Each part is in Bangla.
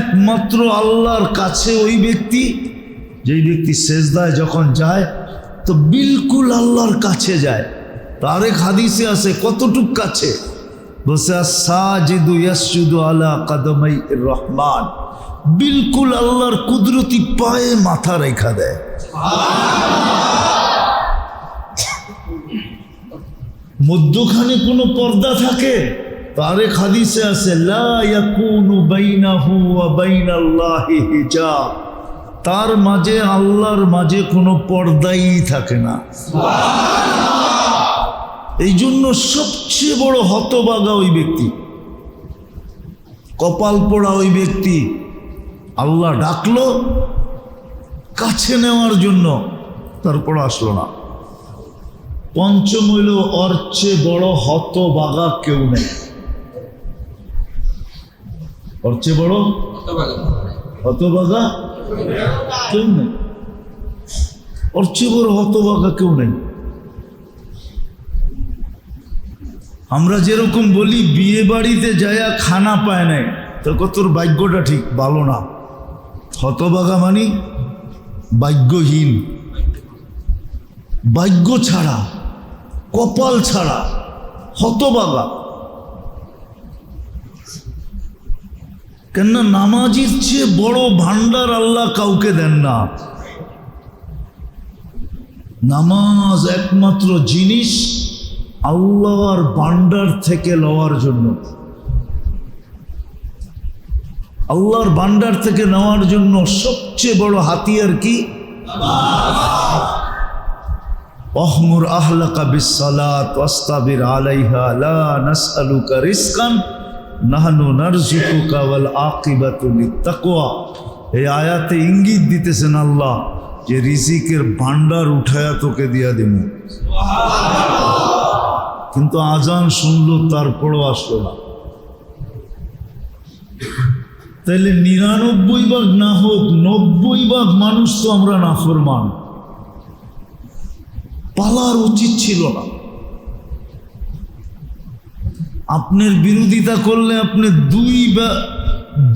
একমাত্র আল্লাহর কাছে ওই ব্যক্তি, যেই ব্যক্তি সেজদায় যখন যায় তো বিলকুল আল্লাহর কাছে যায়। তার এক হাদিসে আছে কতটুক কাছে, বসে সাজিদু ইয়াসজুদু আলা কদমাই রহমান, বিলকুল আল্লাহর কুদরতি পায়ে মাথা রেখা দেয়। মধ্যখানে কোনো পর্দা থাকে? তার এক হাদিসে আছে লা ইয়াকুনু বাইনাহু ওয়া বাইনাল্লাহি হিজাব, তার মাঝে আল্লাহর মাঝে কোনো পর্দাই থাকে না। এই জন্য সবচেয়ে বড় হতভাগা ওই ব্যক্তি, কপাল পোড়া ওই ব্যক্তি। আল্লাহ ডাকলো কাছে নেওয়ার জন্য, তারপর আসলো না। পঞ্চম হইল ওর চেয়ে বড় হতভাগা কেউ নেই। ওর চেয়ে বড় হতভাগা কেউ নেই। ওর চেয়ে বড় হতভাগা কেউ নেই। আমরা যেরকম বলি বিয়ে বাড়িতে যায়া খানা পায় নাই, তো তোর ভাগ্যটা ঠিক ভালো না। হতভাগা মানে ভাগ্যহীন, ভাগ্য ছাড়া, কপাল ছাড়া, হতভাগা। কেননা নামাজির চেয়ে বড় ভান্ডার আল্লাহ কাউকে দেন না। নামাজ একমাত্র জিনিস আল্লাহর ভান্ডার থেকে লওয়ার জন্য, আল্লাহর ভান্ডার থেকে নেওয়ার জন্য সবচেয়ে বড় হাতিয়ার কি? অহমুর আহলাকা বিসসালাত ওয়াস্তাবির আলাইহা লা নাসআলুকা রিজকান নাহনু নারযুকুকা ওয়াল আকিবাতু লিত্তাকওয়া। এই আয়াতে ইঙ্গিত দিতেছেন আল্লাহ যে রিজিকের ভান্ডার উঠায়া তোকে দিয়া দেব। কিন্তু আজান শুনলো তারপরও আসলো না। তাইলে ৯৯ ভাগ না হোক ৯০ ভাগ মানুষ তো আমরা নাফরমান। পালার উচিত ছিল না। আপনার বিরোধিতা করলে আপনি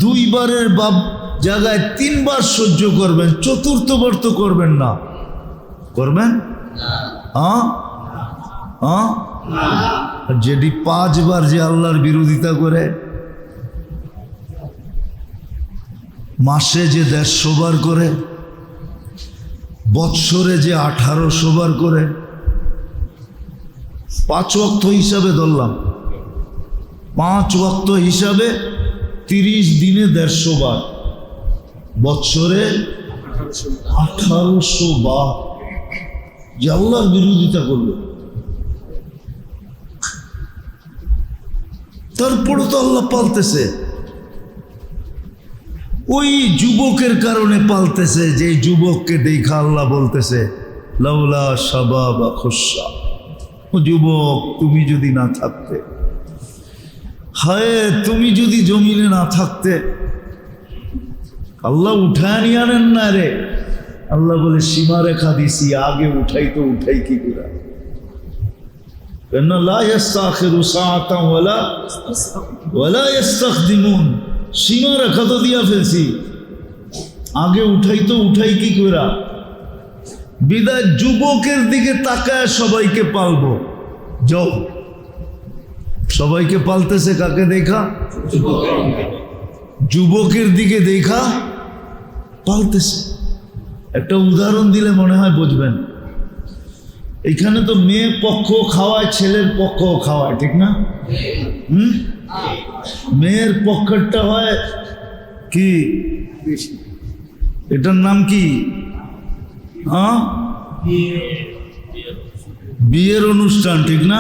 দুইবারের জায়গায় ৩ বার সহ্য করবেন, চতুর্থবার তো করবেন না। করবেন? যেটি ৫ বার যে আল্লাহর বিরোধিতা করে, মাসে যে ১৫০ বার করে, বৎসরে যে ১৮০০ বার করে, ৫ ওয়াক্ত হিসাবে ধরলাম, ৫ ওয়াক্ত হিসাবে ৩০ দিনে ১৫০ বার, বৎসরে ১৮০০ বার যে আল্লাহর বিরোধিতা করলো। তারপরে তো আল্লাহ পালতেছে। ওই যুবকের কারণে পালতেছে, যে যুবককে দেখা আল্লাহ বলতেছে লাউলা শাবাবা খুশা, ও যুবক তুমি যদি না থাকতে, হায় তুমি যদি জমিনে না থাকতে। আল্লাহ উঠায় নিয়ে আনেন না রে। আল্লাহ বলে সীমা রেখা দিছি, আগে উঠাই তো উঠাই কি করে? লা ইস্তাখিরু সাআতান ওয়ালা ইস্তাকদিমুন, সীমা রেখা তো দিয়া ফেলছি, আগে উঠাই তো উঠাই কি করে? বিদায় যুবকের দিকে তাকায় সবাইকে পালবো। যাও, সবাইকে পালতেছে কাকে দেখা? যুবকের দিকে দেখা পালতেছে। একটা উদাহরণ দিলে মনে হয় বুঝবেন। এখানে তো মেয়ে পক্ষ খাওয়ায়, ছেলের পক্ষ খাওয়ায়, ঠিক না? মেয়ের পক্ষেরটা হয় কি, এটার নাম কি? বিয়ের অনুষ্ঠান, ঠিক না?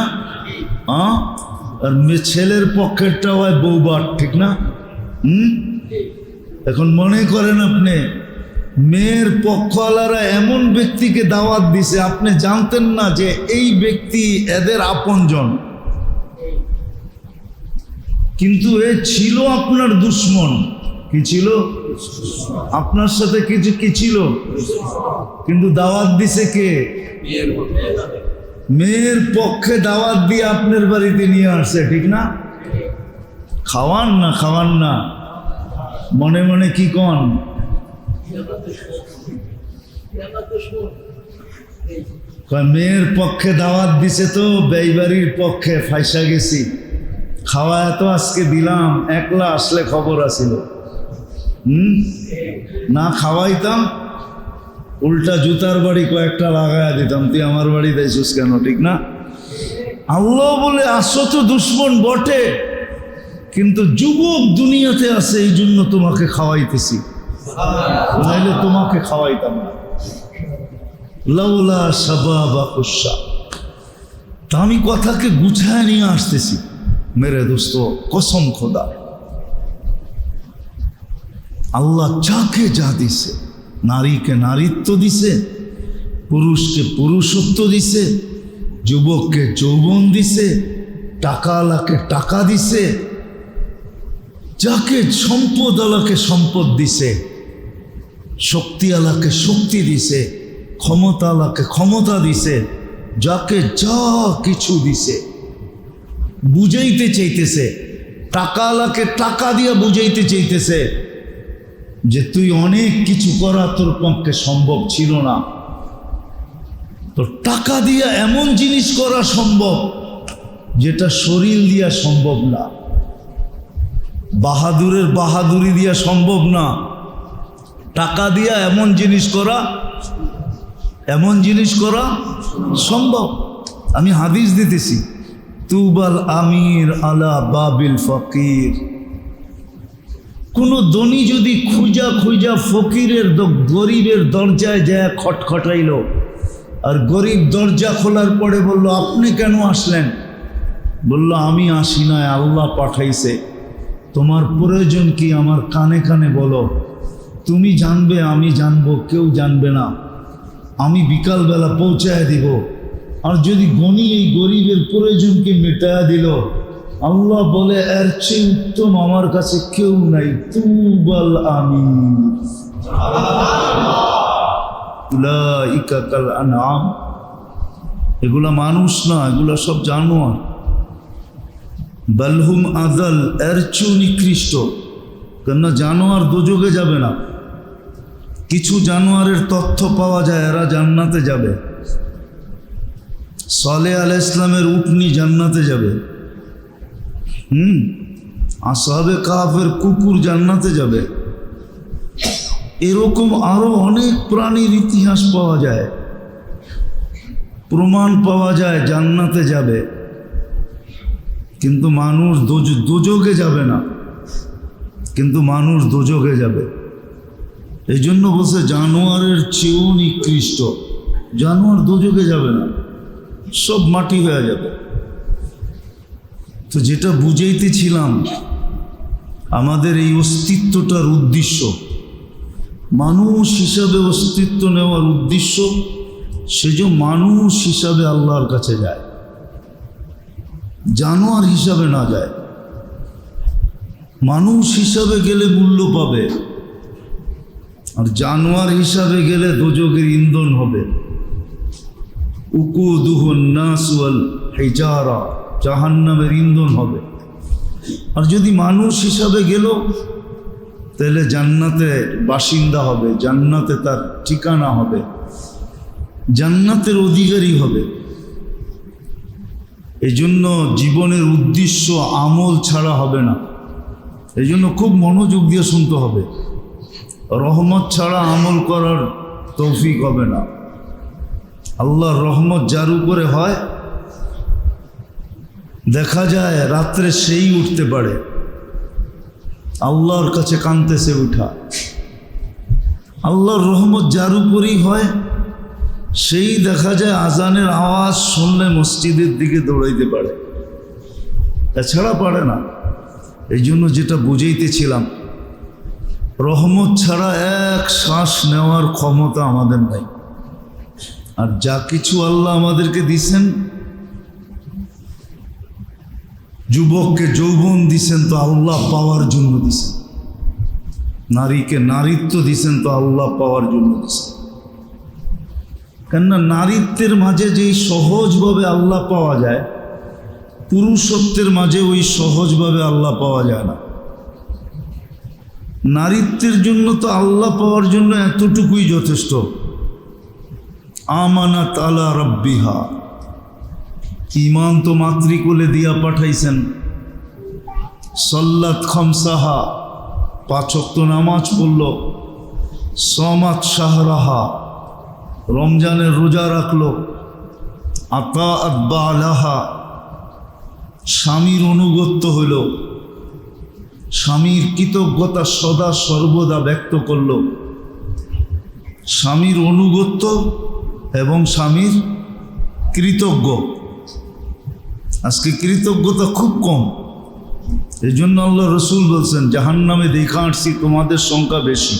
আর ছেলের পক্ষেরটা হয় বৌভাত, ঠিক না? এখন মনে করেন আপনি মেয়ের পক্ষওয়ালারা এমন ব্যক্তিকে দাওয়াত দিছে, আপনি জানতেন না যে এই ব্যক্তি এদের আপনজন, কিন্তু এ ছিল আপনার দুশ্মন। কি ছিল? আপনার সাথে কিছু কি ছিল, কিন্তু দাওয়াত দিছে কে? মেয়ের পক্ষে দাওয়াত দিয়ে আপনার বাড়িতে নিয়ে আসছে, ঠিক না? খাওয়ান না, খাওয়ান না। মনে মনে কি কন? মেয়ের পক্ষে দাওয়াত দিছে তো বেইবাড়ির পক্ষে ফাইসা গেছি। খাওয়ায় তো আজকে দিলাম, একলা আসলে খবর আছিল। না খাওয়াইতাম উল্টা জুতার বাড়ি কয়েকটা লাগাইয়া দিতাম, তুই আমার বাড়ি দেয়ছিস কেন? ঠিক না? আল্লাহ বলে আসো তো দুশ্মন বটে, কিন্তু যুবক দুনিয়াতে আছে এই জন্য তোমাকে খাওয়াইতেছি, নাইলে তোমাকে খাওয়াইতাম না। লাউলা শাবাবা কুশা। তা আমি কথাকে গুছায় নিয়ে আসতেছি মেরে দোস্ত, কসম খোদা, আল্লাহ যাকে যা দিছে, নারীকে নারীত্ব দিছে, পুরুষকে পুরুষত্ব দিছে, যুবককে যৌবন দিছে, টাকাওয়ালাকে টাকা দিছে, যাকে সম্পদ আলাকে সম্পদ দিছে, শক্তিওয়ালাকে শক্তি দিছে, ক্ষমতাওয়ালাকে ক্ষমতা দিছে, যাকে যা কিছু দিছে বুঝাইতে চাইতেছে। টাকাওয়ালাকে টাকা দিয়ে বুঝাইতে চাইতেছে যে তুই অনেক কিছু করা তোর পক্ষে সম্ভব ছিল না, তো টাকা দিয়ে এমন জিনিস করা সম্ভব যেটা শরীর দিয়া সম্ভব না, বাহাদুরের বাহাদুরি দিয়া সম্ভব না। টাকা দিয়া এমন জিনিস করা সম্ভব। আমি হাদিস দিতেছি, তুবাল আমির আলা বাবিল ফকির। কোন ধনী যদি খুঁজা খুঁজা ফকিরের গরিবের দরজায় যায় খটখটাইল, আর গরিব দরজা খোলার পরে বলল, আপনি কেন আসলেন? বলল, আমি আসি নাই, আল্লাহ পাঠাইছে। তোমার প্রয়োজন কি আমার কানে কানে বলো, তুমি জানবে, আমি জানবো, কেউ জানবে না। আমি বিকালবেলা পৌঁছায় দিব। আর যদি গনি এই গরিবের প্রয়োজনকে মেটায়া দিল, আল্লাহ বলে এর চেয়ে উত্তম আমার কাছে কেউ নাই। তুবাল আমির উলাইকা কাল আনআম। এগুলা মানুষ না, এগুলা সব জানোয়ার। বালহুম আযাল, এর চেয়েও নিকৃষ্ট। কেননা জানোয়ার দোজখে যাবে না। কিছু জানোয়ারের তথ্য পাওয়া যায় এরা জান্নাতে যাবে। সালেহ আলাইহিস সালামের উটনি জান্নাতে যাবে। আসহাবে কাহফের কুকুর জান্নাতে যাবে। এরকম আরো অনেক প্রাণীর ইতিহাস পাওয়া যায়, প্রমাণ পাওয়া যায় জান্নাতে যাবে। কিন্তু মানুষ দোজখে যাবে না, কিন্তু মানুষ দোজখে যাবে। এই জন্য বলছে জানোয়ারের চেয়েও নিকৃষ্ট। জানোয়ার দোজখে যাবে না, সব মাটি হয়ে যাবে। তো যেটা বুঝাইতেছিলাম, আমাদের এই অস্তিত্বটার উদ্দেশ্য, মানুষ হিসাবে অস্তিত্ব নেওয়ার উদ্দেশ্য, সেজন্য মানুষ হিসাবে আল্লাহর কাছে যায়, জানোয়ার হিসাবে না যায়। মানুষ হিসাবে গেলে মূল্য পাবে, আর জানোয়ার হিসাবে গেলে দোজখের ইন্ধন হবে। উকুদুহুন নাস ওয়াল হিজারা, জাহান্নামের ইন্ধন হবে। আর যদি মানুষ হিসাবে গেল, তাহলে জান্নাতে বাসিন্দা হবে, জান্নাতে তার ঠিকানা হবে, জান্নাতের অধিকারী হবে। এই জন্য জীবনের উদ্দেশ্য আমল ছাড়া হবে না। এই জন্য খুব মনোযোগ দিয়ে শুনতে হবে। রহমত ছাড়া আমল করার তৌফিক হবে না। আল্লাহর রহমত যার উপরে হয়, দেখা যায় রাত্রে সেই উঠতে পারে, আল্লাহর কাছে কাঁদতেছে উঠা। আল্লাহর রহমত যার উপরেই হয়, সেই দেখা যায় আজানের আওয়াজ শুনলে মসজিদের দিকে দৌড়াইতে পারে, এছাড়া পারে না। এই জন্য যেটা বুঝাইতেছিলাম, রহমত ছাড়া এক শ্বাস নেওয়ার ক্ষমতা আমাদের নাই। আর যা কিছু আল্লাহ আমাদেরকে দিছেন, যুবককে যৌবন দিছেন তো আল্লাহ পাওয়ার জন্য দিছেন, নারীকে নারীত্ব দিছেন তো আল্লাহ পাওয়ার জন্য দিছেন। কেননা নারীত্বের মাঝে যেই সহজভাবে আল্লাহ পাওয়া যায়, পুরুষত্বের মাঝে ওই সহজভাবে আল্লাহ পাওয়া যায় না। নারীত্বের জন্য তো আল্লাহ পাওয়ার জন্য এতটুকুই যথেষ্ট। আমানাত আলা রাব্বিহা, ঈমান তো মাতৃকুলে দিয়া পাঠাইছেন। সল্লাত খামসাহা, 5 ওয়াক্ত নামাজ পড়ল। সমাত শাহরাহা, রমজানের রোজা রাখলো। আতাআত বালাহা, স্বামীর অনুগত্য হইল। স্বামীর কৃতজ্ঞতা সদা সর্বদা ব্যক্ত করল। স্বামীর অনুগত্য এবং স্বামীর কৃতজ্ঞ। আজকে কৃতজ্ঞতা খুব কম। এই জন্য আল্লাহ রসুল বলছেন, জাহান্নামে দেখা আসছি তোমাদের সংখ্যা বেশি।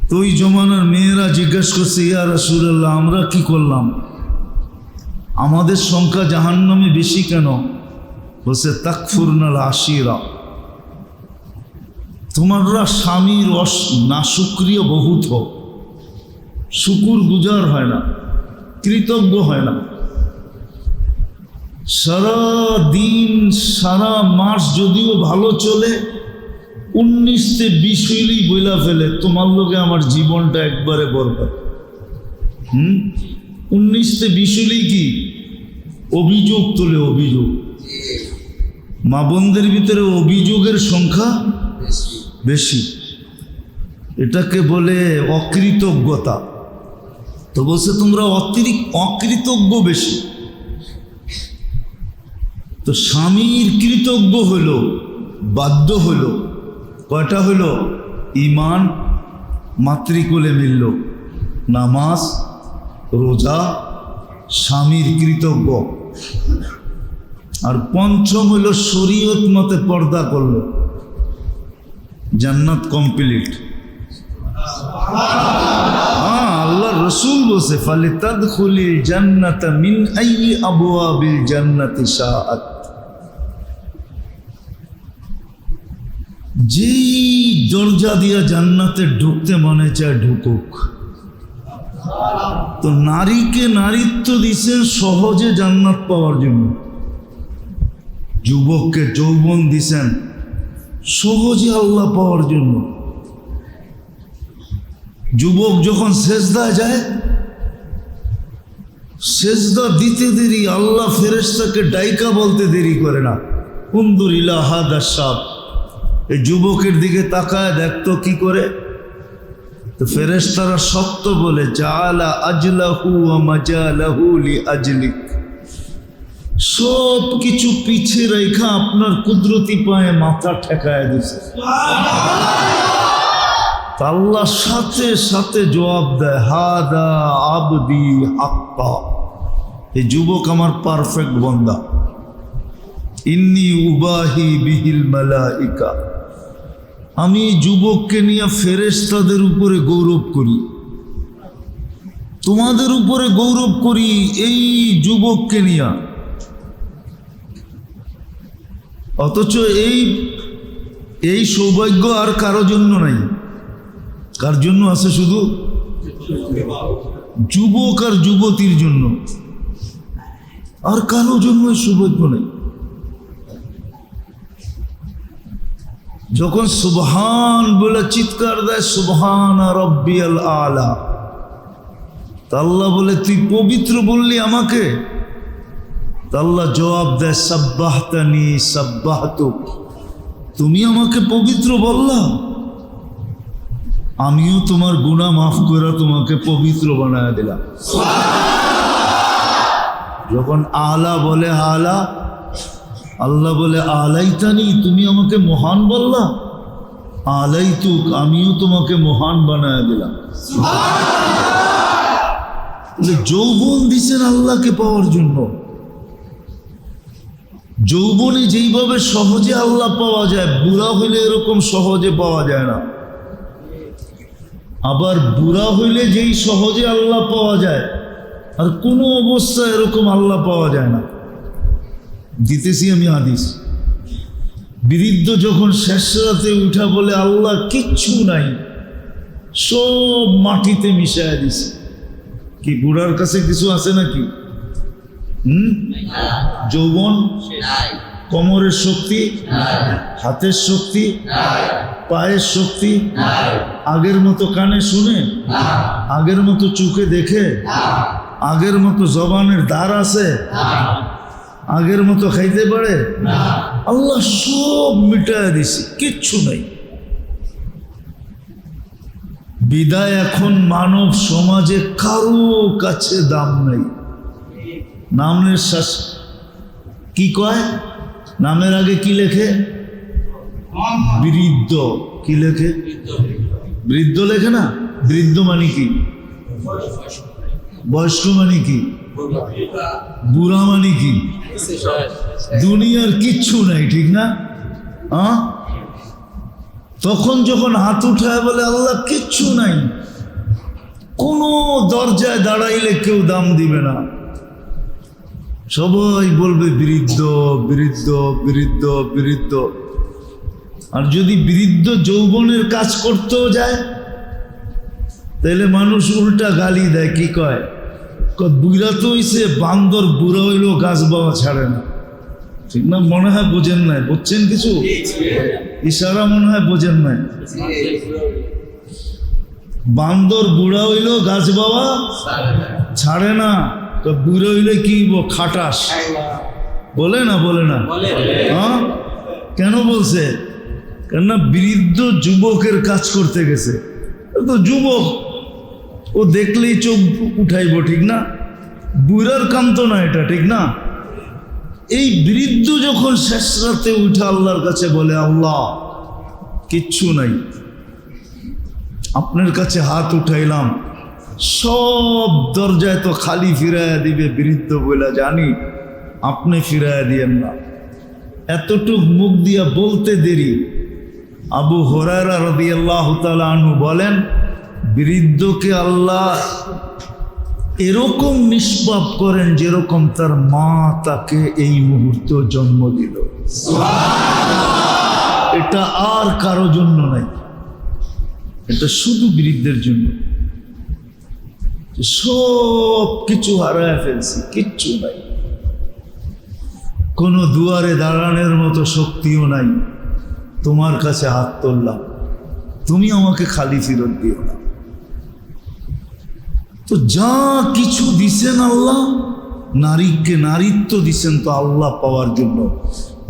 তো ওই জমানার মেয়েরা জিজ্ঞাসা করছে, ইয়া রাসূলুল্লাহ, আমরা কি করলাম, আমাদের সংখ্যা জাহান্নামে বেশি কেন? বলছে, তাকফুরনাল আশিরা, তোমরা স্বামীর নাশুক্রিয় বহুত হও, শুকুর গুজার হয় না, কৃতজ্ঞ হয় না। সারা দিন সারা মাস যদিও ভালো চলে, 19-20 হইলেই বইলা ফেলে, তোমার লোকে আমার জীবনটা একবারে বরবাদ। 19-20 হইলেই কি অভিযোগ তোলে, অভিযোগ। মা বোনদের ভিতরে অভিযোগের সংখ্যা বেশি। এটাকে বলে অকৃতজ্ঞতা। তো বলছে তোমরা অকৃতজ্ঞ বেশি। তো স্বামীর কৃতজ্ঞ হলো, বাধ্য হলো, কয়টা হলো? ঈমান মাতৃকুলে মিলল, নামাজ রোজা, স্বামীর কৃতজ্ঞ। আর পঞ্চম হলো শরীয়ত মতে পর্দা করল, জান্নাত কমপ্লিট। আল্লাহ রসুল বলছে, ফালিতাদখুলিল জান্নাতা মিন আইয়ি আবওয়াবিল জান্নাতি শাআত। যেই দরজা দিয়া জান্নাতে ঢুকতে মনে চায় ঢুকুক। তো নারীকে নারীত্ব দিছেন সহজে জান্নাত পাওয়ার জন্য, যুবককে যৌবন দিছেন সহজে আল্লাহ পাওয়ার জন্য। যুবক যখন সেজদায় যায়, সেজদা দিতে দেরি আল্লাহ ফেরেশতাকে ডাইকা বলতে দেরি করে না, উনজুর ইলা হাদা শাব, এই যুবকের দিকে তাকায় দেখতো কি করে। তো ফেরেশতারা সত্য বলে, জাআলা আজলাহু ওয়া মাজালাহু লিআজলিক, সব কিছু পিছে রেখা আপনার কুদরতি পায়ে মাথা ঠেকায় দিছে। আল্লাহ সাথে সাথে জবাব দেয়, হাদা আবদি হাক্কা, এই যুবক আমার পারফেক্ট বান্দা। ইন্নী উবাহি বিহিল মালাইকা, আমি যুবককে নিয়ে ফেরেশতাদের উপরে গৌরব করি, তোমাদের উপরে গৌরব করি এই যুবককে নিয়ে। অথচ এই সৌভাগ্য আর কারো জন্য নাই। কার জন্য আছে? শুধু যুবক আর যুবতীর জন্য, আর কারো জন্য সৌভাগ্য নেই। যখন সুবহান বলে চিৎকার দেয়, সুবহান রব্বিয়াল আলা, আল্লাহ বলে তুই পবিত্র বললি আমাকে? আল্লাহ জবাব দেয়, সাব্বাহতানি সাব্বাহতুক, তুমি আমাকে পবিত্র বললা, আমিও তোমার গুনাহ মাফ করে তোমাকে পবিত্র বানায় দিলাম। যখন আলা বলে আলা, আল্লাহ বলে আলাইতানি, তুমি আমাকে মহান বললা, আলাইতুক, আমিও তোমাকে মহান বানায় দিলাম। যৌবন দিছেন আল্লাহকে পাওয়ার জন্য। যৌবনে যেইভাবে সহজে আল্লাহ পাওয়া যায়, বুড়া হইলে এরকম সহজে পাওয়া যায় না। আবার বুড়া হইলে যেই সহজে আল্লাহ পাওয়া যায়, আর কোনো অবস্থায় এরকম আল্লাহ পাওয়া যায় না। দিতেছি আমি হাদিস। বৃদ্ধ যখন শেষ রাতে উঠা বলে, আল্লাহ কিচ্ছু নাই, সব মাটিতে মিশাইয়া দিছে। কি বুড়ার কাছে কিছু আছে নাকি? যৌবন কোমরের শক্তি, হাতের শক্তি, পায়ের শক্তি, আগের মতো কানে শুনে, আগের মতো চোখে দেখে, আগের মতো জবানের দ্বার আছে, আগের মতো খাইতে পারে? আল্লাহ সব মিটায় দিছে, কিচ্ছু নাই। বিদায় এখন মানব সমাজে কারো কাছে দাম নাই। নামের শ্বাস কি কয়? নামের আগে কি লেখে? বৃদ্ধ। কি লেখে? বৃদ্ধ লেখে না? বৃদ্ধ মানে কি? বয়স্ক মানে কি? বুড়া মানে কি? দুনিয়ার কিচ্ছু নাই, ঠিক না? তখন যখন হাত উঠায় বলে আল্লাহ কিচ্ছু নাই, কোনো দরজায় দাঁড়াইলে কেউ দাম দিবে না, সবাই বলবে বৃদ্ধ বৃদ্ধ বৃদ্ধ বৃদ্ধ। আর যদি বৃদ্ধ যৌবনের কাজ করতেও যায় তাহলে মানুষ উল্টা গালি দেয়। কি কয়? বুড়া তো হইছে, বান্দর বুড়া হইলেও গাছ বাবা ছাড়ে না, ঠিক না? মনে হয় বোঝেন নাই, বুঝছেন কিছু? ইশারা মনে হয় বোঝেন নাই। বান্দর বুড়া হইলেও গাছ বাবা ছাড়ে না, তো বুড়ো হইলে কি খাটাস বলে না? বলে না? হ্যাঁ, কেন বলছে? কেননা বৃদ্ধ যুবকের কাজ করতে গেছে, তো যুবক ও দেখলেই চোখ উঠাইব, ঠিক না? বুড়ার কাম তো না এটা, ঠিক না? এই বৃদ্ধ যখন শেষ রাতে উঠে আল্লাহর কাছে বলে আল্লাহ কিচ্ছু নাই, আপনার কাছে হাত উঠাইলাম, সব দরজায় তো খালি ফিরাইয়া দিবে বৃদ্ধ বলে জানি, আপনি ফিরাইয়া দিয়েন না। এতটুক মুখ দিয়া বলতে দেরি আবু হুরায়রা রাদিয়াল্লাহু তাআলা আনহু বলেন, বৃদ্ধকে আল্লাহ এরকম নিষ্পাপ করেন যেরকম তার মা তাকে এই মুহূর্তে জন্ম দিল। এটা আর কারো জন্য নাই, এটা শুধু বৃদ্ধের জন্য। সব কিছু হারায় ফেলছি, কিচ্ছু নাই, কোনো দুয়ারে দাঁড়ানোর মতো শক্তিও নাই। তোমার কাছে হাত তুললাম, তুমি আমাকে খালি ফিরত দিও না। তো যা কিছু দিছেন আল্লাহ, নারীকে নারীত্ব দিছেন তো আল্লাহ পাওয়ার জন্য,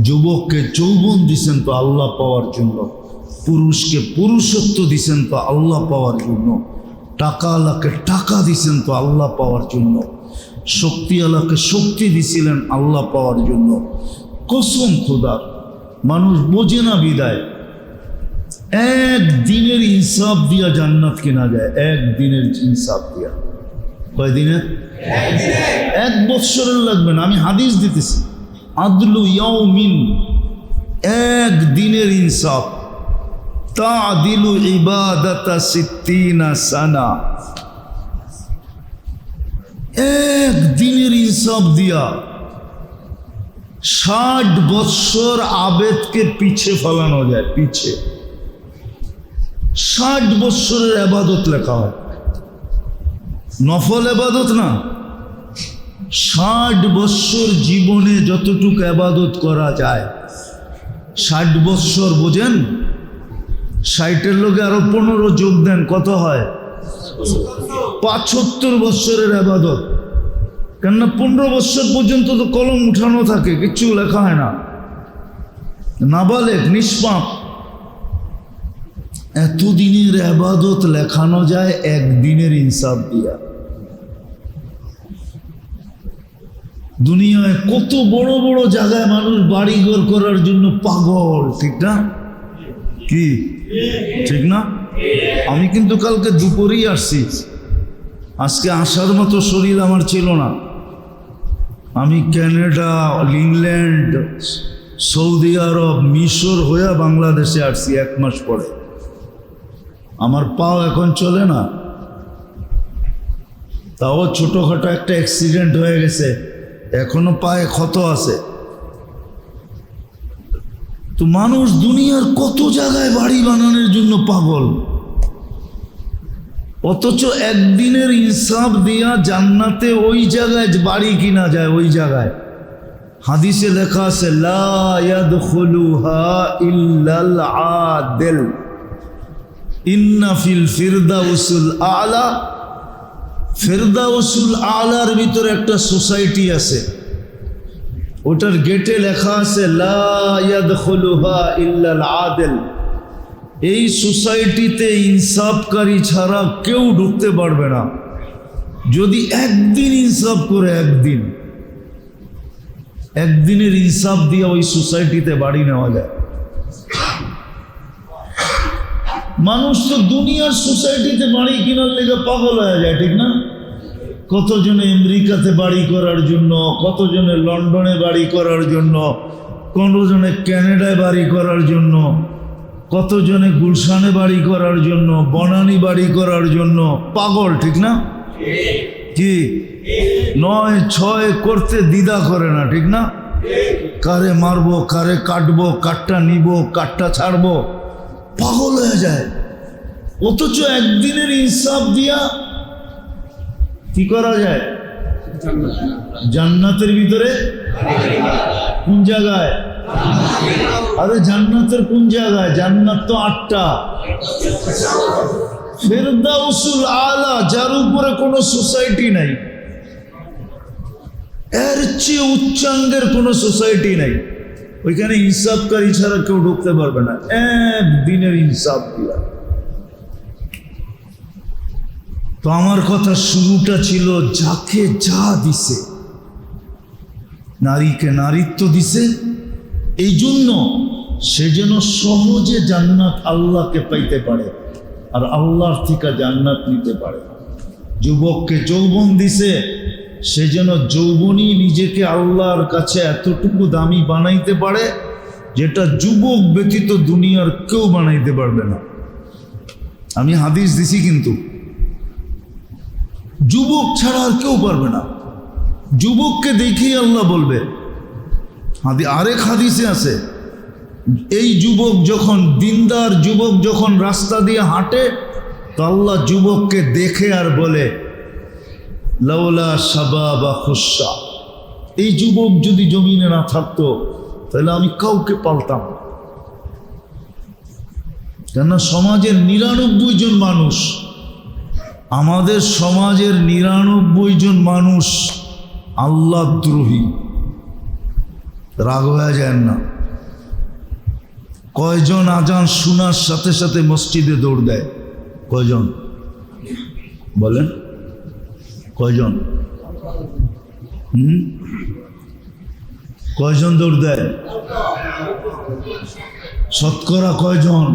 যুবককে যৌবন দিছেন তো আল্লাহ পাওয়ার জন্য, পুরুষকে পুরুষত্ব দিছেন তো আল্লাহ পাওয়ার জন্য, টাকাওয়ালাকে টাকা দিছেন তো আল্লাহ পাওয়ার জন্য, শক্তিওয়ালাকে শক্তি দিছিলেন আল্লাহ পাওয়ার জন্য। কসম খোদার, মানুষ বোঝে না বিদায়। একদিনের ইনসাফ দিয়া জান্নাত কেনা যায়, একদিনের ইনসাফ দিয়া। কয়দিনের? এক বৎসরের লাগবে না, আমি হাদিস দিতেছি। আদলু ইয়াউমিন, একদিনের ইনসাফ, তাদিলু ইবাদাতা সিত্তিনা সানা। একদিনের ইনসাফ দিয়া 60 বৎসর আবেদকে পিছে ফেলানো যায়, পিছে। 60 বৎসরের ইবাদত লেখা হয়, নফল ইবাদত না। 60 বৎসর জীবনে যতটুকু ইবাদত করা যায়, 60 বৎসর বোঝেন, 60-এর লোকে আরো 15 যোগ দেন, কত হয়? 75 বৎসরের ইবাদত। কেননা 15 বৎসর পর্যন্ত তো কলম উঠানো থাকে, কিচ্ছু লেখা হয় না, নাবালেগ, নিষ্পাপ। এতদিনের ইবাদত লেখানো যায় একদিনের ইনসাফ দিয়া। দুনিয়ায় কত বড় বড় জায়গায় মানুষ বাড়িঘর করার জন্য পাগল, ঠিক না? কি ঠিক না? আমি কিন্তু কালকে দুপুরেই আসছি, আজকে আসার মতো শরীর আমার ছিল না। আমি কানাডা, ইংল্যান্ড, সৌদি আরব, মিশর হয়ে বাংলাদেশে আসছি 1 মাস পরে। আমার পাও এখন চলে না, তাও ছোটোখাটো একটা অ্যাক্সিডেন্ট হয়ে গেছে, এখনো পায়ে ক্ষত আছে। তো মানুষ দুনিয়ার কত জায়গায় বাড়ি বানানোর জন্য পাগল, অথচ একদিনের ইনসাফ দিয়া জান্নাতে ওই জায়গায় বাড়ি কিনা যায়, ওই জায়গায় হাদিসে লেখা আছে লা ইয়াদখুলুহা ইল্লাল আদিল ইন্না ফিল ফিরদাউসুল আলা। ফিরদাউসুল আলার ভিতরে একটা সোসাইটি আছে, ওটার গেটে লেখা আছে লা ইয়াদখুলুহা ইল্লাল আদিল। এই সোসাইটিতে ইনসাফকারী ছাড়া কেউ ঢুকতে পারবে না। যদি একদিন ইনসাফ করে, একদিনের ইনসাফ দিয়ে ওই সোসাইটিতে বাড়ি নেওয়া যায়। মানুষ তো দুনিয়ার সোসাইটিতে বাড়ি কেনার লেগে পাগল হয়ে যায়, ঠিক না? কতজনে আমেরিকাতে বাড়ি করার জন্য, কতজনে লন্ডনে বাড়ি করার জন্য, কতজনে ক্যানাডায় বাড়ি করার জন্য, কতজনে গুলশানে বাড়ি করার জন্য, বনানী বাড়ি করার জন্য পাগল, ঠিক না? কি 9-6 করতে দ্বিধা করে না, ঠিক না? কারে মারবো, কারে কাটবো, কাটটা নিব, কাটটা ছাড়বো, পাগল হয়ে যায়। অথচ একদিনের ইনসাফ দিয়া কি করা যায়? জান্নাতের ভিতরে। কোন জায়গায়? আরে জান্নাতের কোন জায়গায়? জান্নাত তো 8টা। ফিরদাউসুল আলা, যার উপরে কোনো সোসাইটি নাই, এর চেয়ে উচ্চাঙ্গের কোনো সোসাইটি নাই। ওইখানে ইনসাফকারী ছাড়া কেউ ঢুকতে পারবে না, একদিনের ইনসাফ দিয়া। তো আমার কথা শুরুটা ছিল, যাকে যা দিছে, নারীকে নারীত্ব দিছে, এই জন্য সে যেন সহজে জান্নাত আল্লাহকে পাইতে পারে আর আল্লাহর থেকে জান্নাত নিতে পারে। যুবককে যৌবন দিছে, সে যেন যৌবনই নিজেকে আল্লাহর কাছে এতটুকু দামি বানাইতে পারে যেটা যুবক ব্যতীত দুনিয়ার কেউ বানাইতে পারবে না। আমি হাদিস দিছি, কিন্তু যুবক ছাড়া আর কেউ পারবে না। যুবককে দেখেই আল্লাহ বলবে। আরেক হাদিসে আছে, এই যুবক যখন, দিনদার যুবক যখন রাস্তা দিয়ে হাঁটে, তো আল্লাহ যুবককে দেখে আর বলে লাউলা শাবাবা খুশা, এই যুবক যদি জমিনে না থাকতো তাহলে আমি কাউকে পালতাম। কেননা সমাজের 99 জন মানুষ, আমাদের সমাজের 99 জন মানুষ আল্লাহ দ্রোহী। রাগ হয়ে যায় না? কয়জন আজান শোনার সাথে সাথে মসজিদে দৌড় দেয়? কয়জন বলেন? কয়জন? কয়জন দৌড় দেয়? শতকরা কয়জন?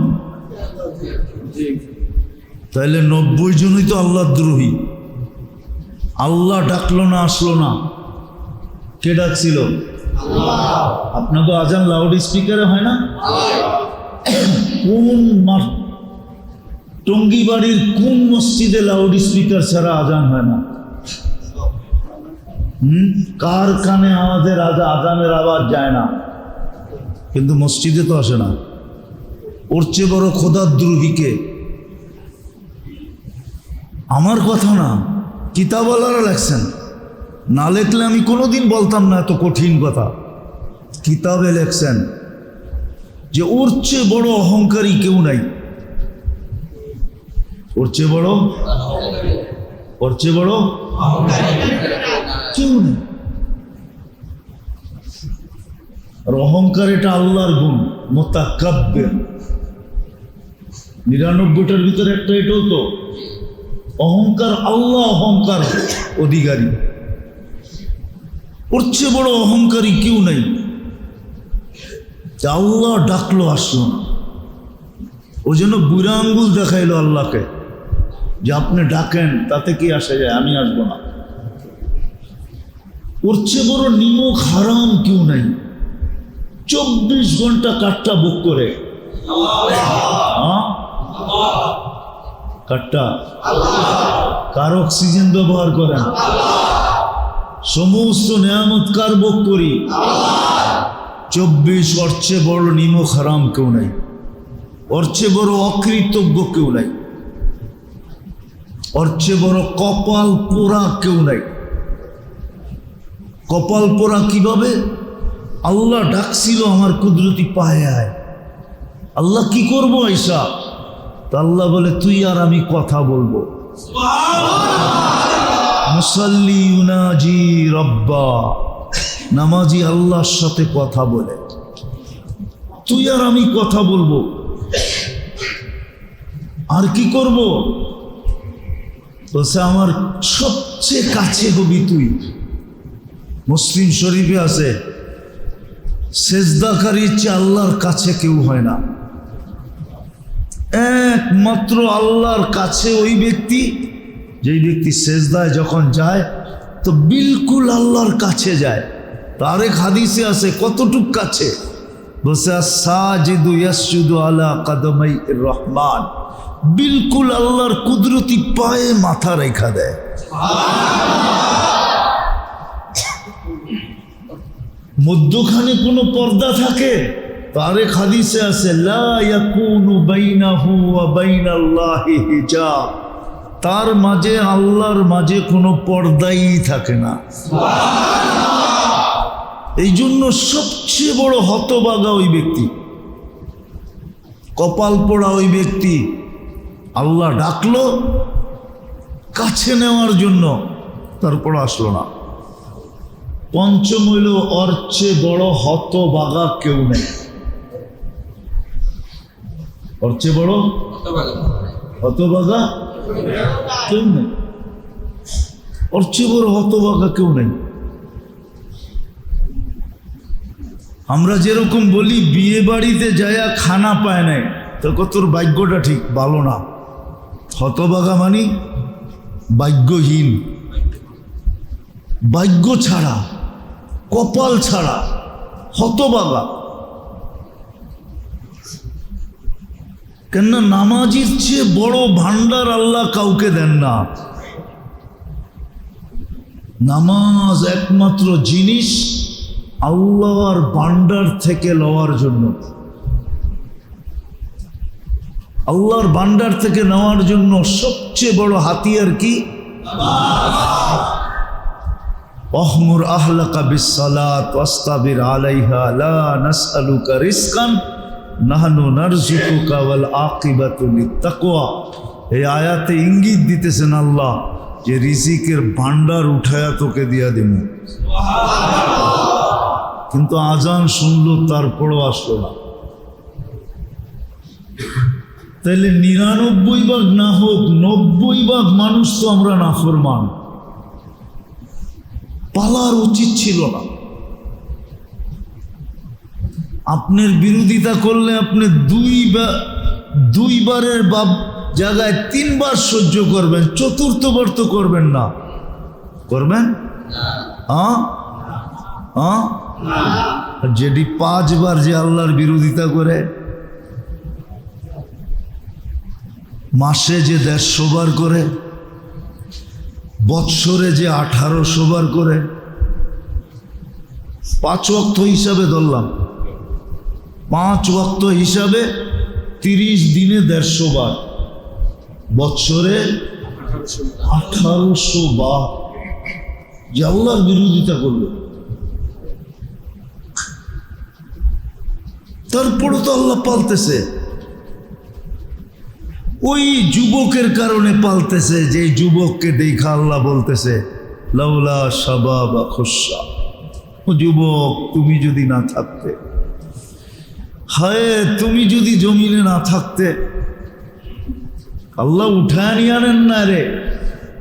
তাহলে 90 জনই তো আল্লাহ দ্রোহী। আল্লাহ ডাকলো না, আসলো না, কে ডাকছিল? আপনাকে আজান লাউড স্পিকারে হয় না? কোন টঙ্গিবাড়ির কোন মসজিদে লাউড স্পিকার ছাড়া আজান হয় না? কার কানে আমাদের আজানের আওয়াজ যায় না, কিন্তু মসজিদে তো আসে না। ওর চেয়ে বড় খোদাদ্রোহীকে। আমার কথা না, কিতাবওয়ালারা লেখছেন, না লেখলে আমি কোনোদিন বলতাম না এত কঠিন কথা। কিতাবে লেখছেন যে ওর চেয়ে বড় অহংকারী কেউ নাই। ওর চেয়ে বড় কেউ নেই। আর অহংকার এটা আল্লাহর গুণ, মুতাকাব্বির। 99টার ভিতরে একটা এটাও তো অহংকার। আল্লাহ অহংকার অধিকারী, ওর চেয়ে বড় অহংকারী কেউ নাই। আল্লাহ ডাকলো, আসলো না। ও যেন বুড়া আঙ্গুল দেখাইলো আল্লাহকে যে আপনি ডাকেন, তাতে কি আসে যায়, আমি আসবো না। ওর চেয়ে বড় নিমক হারাম কেউ নাই। 24 ঘন্টা কাঠটা বুক করে, কাঠটা কার অক্সিজেন ব্যবহার করেন, সমস্ত নেয়ামত কার ভোগ করি? 24। ওর চেয়ে বড় নিমক হারাম কেউ নাই, ওর চেয়ে বড় অকৃতজ্ঞ কেউ নাই, ওর চেয়ে বড় কপাল পোড়া কেউ নাই। কপাল পোড়া কিভাবে? আল্লাহ ডাকছিল আমার কুদরতি পায়ে আয়। আল্লাহ কি করবো আয়সা? তা আল্লাহ বলে তুই আর আমি কথা বলবো। মুসাল্লি ইউনাজি রব্বা, নামাজি আল্লাহর সাথে কথা বলে, তুই আর আমি কথা বলবো। আর কি করব? বলছে আমার সবচেয়ে কাছে হবি তুই। মুসলিম শরীফে আছে, সেজদাকারীর চেয়ে আল্লাহর কাছে কেউ হয় না। একমাত্র আল্লাহর কাছে ওই ব্যক্তি, যেই ব্যক্তি সেজদায় যখন যায় তো বিলকুল আল্লাহর কাছে যায়। তার এক হাদিসে আছে কতটুক কাছে, বলছে সাজিদু ইয়াসজুদু আলা কাদামাই রহমান, বিলকুল আল্লাহর কুদরতি পায়ে মাথা রেখা দেয়। মধ্যখানে কোনো পর্দা থাকে? তার এক হাদিসে আছে লা ইয়াকুনু বাইনাহু ওয়া বাইনাল্লাহি হিজাব, তার মাঝে আল্লাহর মাঝে কোনো পর্দাই থাকে না। এই জন্য সবচেয়ে বড় হতভাগা ওই ব্যক্তি, কপাল পোড়া ওই ব্যক্তি। আল্লাহ ডাকলো কাছে নেওয়ার জন্য, তারপর আসলো না। পঞ্চম হইল ওর চেয়ে বড় হতভাগা কেউ নেই। ওর চেয়ে বড় হতভাগা কেউ নেই। ওর চেয়ে বড় হতভাগা কেউ নেই। আমরা যেরকম বলি বিয়ে বাড়িতে যায়া খানা পায় নাই, তো তোর ভাগ্যটা ঠিক ভালো না। হতভাগা মানে ভাগ্যহীন, ভাগ্য ছাড়া, কপাল ছাড়া, হতভাগা। কেননা নামাজির চেয়ে বড় ভান্ডার আল্লাহ কাউকে দেন না। নামাজ একমাত্র জিনিস আল্লাহর ভান্ডার থেকে লওয়ার জন্য, আল্লাহর ভান্ডার থেকে নেওয়ার জন্য সবচেয়ে বড় হাতিয়ার কি? অহমুর আহলাকা বিসসালাত ওয়াস্তাবির আলাইহা লা নাসআলুকা রিজকান নাহনু নারযুকুকা ওয়াল আকিবাতু লিত্তাকওয়া। এই আয়াতে ইঙ্গিত দিতেছেন আল্লাহ যে রিজিকের ভান্ডার উঠায়া তোকে দিয়া দেব। কিন্তু আজান শুনলো তারপরও আসলো না। তাহলে ৯৯ ভাগ না হোক ৯০ ভাগ মানুষ তো আমরা নাফরমান। পালার উচিত ছিল না। আপনার বিরোধিতা করলে আপনি দুইবারের জায়গায় ৩ বার সহ্য করবেন, চতুর্থবার তো করবেন না। করবেন? যেটি ৫ বার যে আল্লাহর বিরোধিতা করে, মাসে যে ১৫০ বার করে, বৎসরে যে ১৮০০ বার করে, ৫ ওয়াক্ত হিসাবে ধরলাম, ৫ ওয়াক্ত হিসাবে ৩০ দিনে ১৫০ বার, বৎসরে ১৮০০ বার যে আল্লাহর বিরোধিতা করলো। তারপরে তো আল্লাহ পালতেছে। ওই যুবকের কারণে পালতেছে, যে যুবককে দেখা আল্লাহ বলতেছে লাউলা শাবাবা খুশা, ও যুবক তুমি যদি না থাকতে, হায় তুমি যদি জমিনে না থাকতে। আল্লাহ উঠায় নিয়ে আনেন না রে।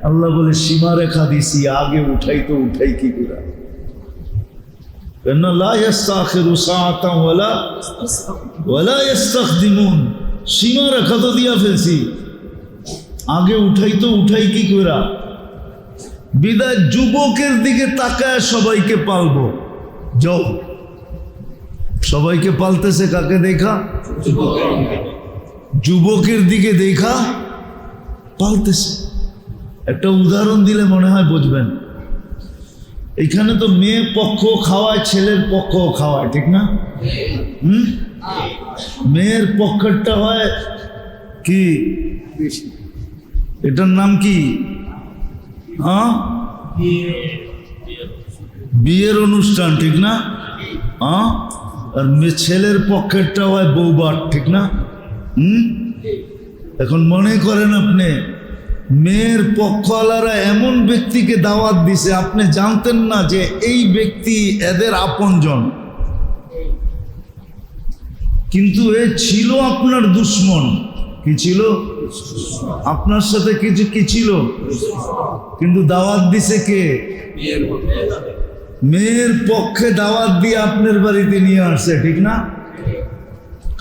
আল্লাহ বলে সীমা রেখা দিছি, আগে উঠাই তো উঠাই কি করে? লা ইস্তাখিরু সাআতান ওয়ালা ইস্তাকদিমুন, সীমা রেখা তো দিয়া ফেলছি, আগে উঠাই তো উঠাই কি করে? বিদায় যুবকের দিকে তাকায় সবাইকে পালবো। যাও, সবাইকে পালতেছে কাকে দেখা? যুবকের দিকে দেখা পালতেছে। একটা উদাহরণ দিলে মনে হয় বুঝবেন। এখানে তো মেয়ে পক্ষ খাওয়ায়, ছেলের পক্ষ খাওয়ায়, ঠিক না? মেয়ের পক্ষেরটা হয় কি, এটার নাম কি? বিয়ের অনুষ্ঠান, ঠিক না? আর ছেলের পক্ষেরটা হয় বউবার, ঠিক না? এখন মনে করেন আপনি মেয়ের পক্ষওয়ালারা এমন ব্যক্তিকে দাওয়াত দিছে, আপনি জানতেন না যে এই ব্যক্তি এদের আপনজন, কিন্তু এ ছিল আপনার দুশ্মন। কি ছিল? আপনার সাথে কিছু কি ছিল, কিন্তু দাওয়াত দিছে কে? মেয়ের পক্ষে দাওয়াত দিয়ে আপনার বাড়িতে নিয়ে আসছে, ঠিক না?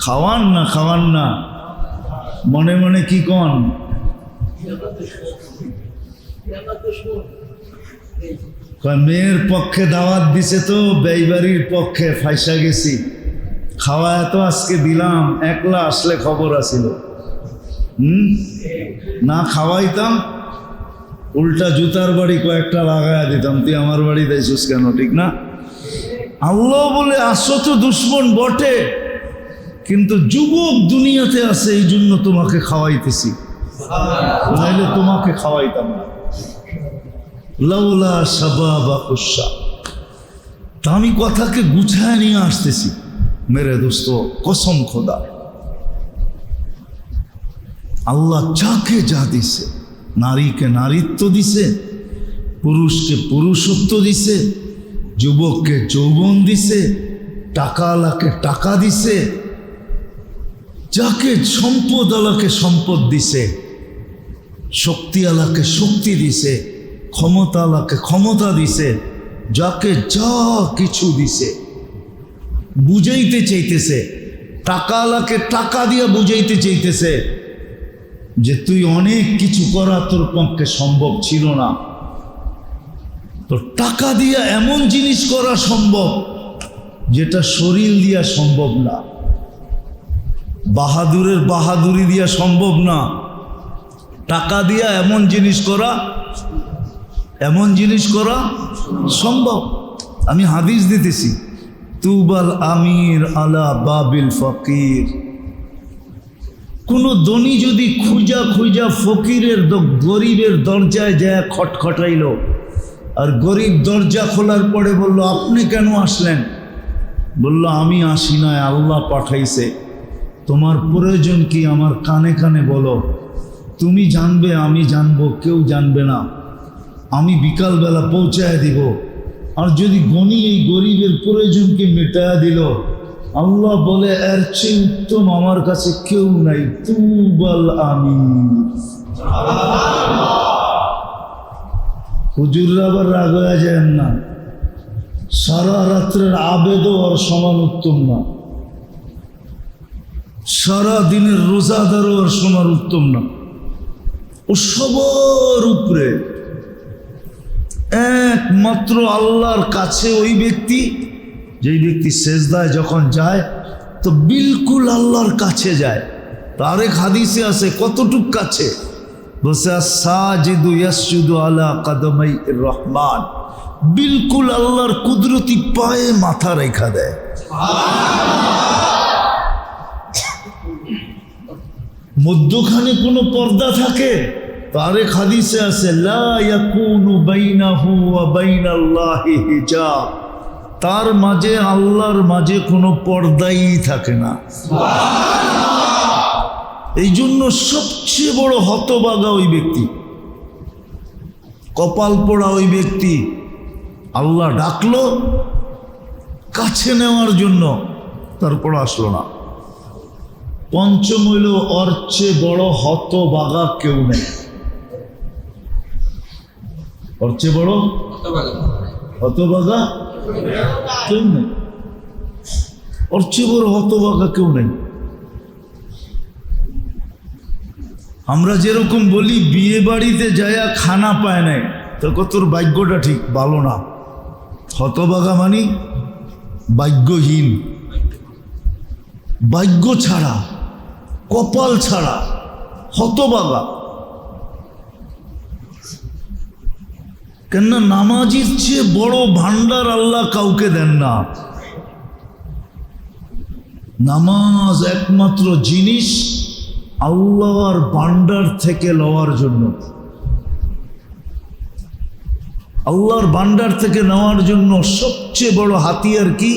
খাওয়ান না, খাওয়ান না, মনে মনে কি কন? মেয়ের পক্ষে দাওয়াত দিছে তো বেইবাড়ির পক্ষে ফাইসা গেছি, খাওয়ায় তো আজকে দিলাম, একলা আসলে খবর আছিল। না খাওয়াইতাম উল্টা জুতার বাড়ি কয়েকটা লাগাইয়া দিতাম, তুই আমার বাড়ি দিয়েছিস কেন, ঠিক না? আল্লাহ বলে আসো তো দুশ্মন বটে, কিন্তু যুবক দুনিয়াতে আছে এই জন্য তোমাকে খাওয়াইতেছি, নাইলে তোমাকে খাওয়াইতাম না। লাউলা শাবাবা কুসা। তা আমি কথাকে গুছায় নিয়ে আসতেছি মেরে দোস্ত, কসম খোদা, আল্লাহ যাকে যা দিছে, নারীকে নারীত্ব দিছে, পুরুষকে পুরুষত্ব দিছে, যুবককে যৌবন দিছে, টাকাওয়ালাকে টাকা দিছে, যাকে সম্পদ আলাকে সম্পদ দিছে, শক্তিওয়ালাকে শক্তি দিছে, ক্ষমতাওয়ালাকে ক্ষমতা দিছে, যাকে যা কিছু দিছে বুঝাইতে চাইতেছে। টাকাওয়ালাকে টাকা দিয়ে বুঝাইতে চাইতেছে যে তুই অনেক কিছু করা তোর পক্ষে সম্ভব ছিল না, তো টাকা দিয়া এমন জিনিস করা সম্ভব যেটা শরীর দিয়া সম্ভব না, বাহাদুরের বাহাদুরি দিয়া সম্ভব না। টাকা দিয়া এমন জিনিস করা সম্ভব। আমি হাদিস দিতেছি, তুবাল আমির আলা বাবিল ফকির। কোন ধনী যদি খুঁজা খুঁজা ফকিরের গরিবের দরজায় যায় খটখটাইল, আর গরিব দরজা খোলার পরে বলল আপনি কেন আসলেন? বলল আমি আসি নাই, আল্লাহ পাঠাইছে। তোমার প্রয়োজন কি আমার কানে কানে বলো, তুমি জানবে আমি জানবো, কেউ জানবে না, আমি বিকালবেলা পৌঁছায় দিব। আর যদি গনি এই গরিবের প্রয়োজনকে মেটায়া দিল, আল্লাহ বলে এর চেয়ে উত্তম আমার কাছে কেউ নাই। তুবাল আমির। হুজুররা আবার রাগ হয়ে যায় না, সারা রাত্রের আবেদও আর সমান উত্তম না, সারা দিনের রোজাদারও আর সমান উত্তম না। ও সবার উপরে একমাত্র আল্লাহর কাছে ওই ব্যক্তি, যেই ব্যক্তি সেজদায় যখন যায় তো বিলকুল আল্লাহর কাছে যায়। তার এক হাদিসে আছে, কতটুক কাছে? বসে সাজিদু ইয়াসজুদু আলা কদমাই রহমান, বিলকুল আল্লাহর কুদরতি পায়ে মাথা রেখা দেয়। মধ্যখানে কোনো পর্দা থাকে? তার এক হাদিসে আছে, লা ইয়াকুনু বাইনাহু ওয়া বাইনাল্লাহি হিজাব, তার মাঝে আল্লাহর মাঝে কোনো পর্দাই থাকে না। এই জন্য সবচেয়ে বড় হতভাগা ওই ব্যক্তি, কপাল পোড়া ওই ব্যক্তি। আল্লাহ ডাকলো কাছে নেওয়ার জন্য, তারপর আসলো না। পঞ্চম হইল ওর চেয়ে বড় হতভাগা কেউ নেই। ওর চেয়ে বড় হতভাগা কেউ নেই, ওর চেয়ে বড় হতভাগা কেউ নেই। আমরা যেরকম বলি বিয়ে বাড়িতে যায়া খানা পায় নাই, তো তোর ভাগ্যটা ঠিক ভালো না। হতভাগা মানে ভাগ্যহীন, ভাগ্য ছাড়া, কপাল ছাড়া, হতভাগা। কেননা নামাজির চেয়ে বড় ভান্ডার আল্লাহ কাউকে দেন না। নামাজ একমাত্র জিনিস আল্লাহর ভান্ডার থেকে লওয়ার জন্য, আল্লাহর ভান্ডার থেকে নেওয়ার জন্য সবচেয়ে বড় হাতিয়ার কি?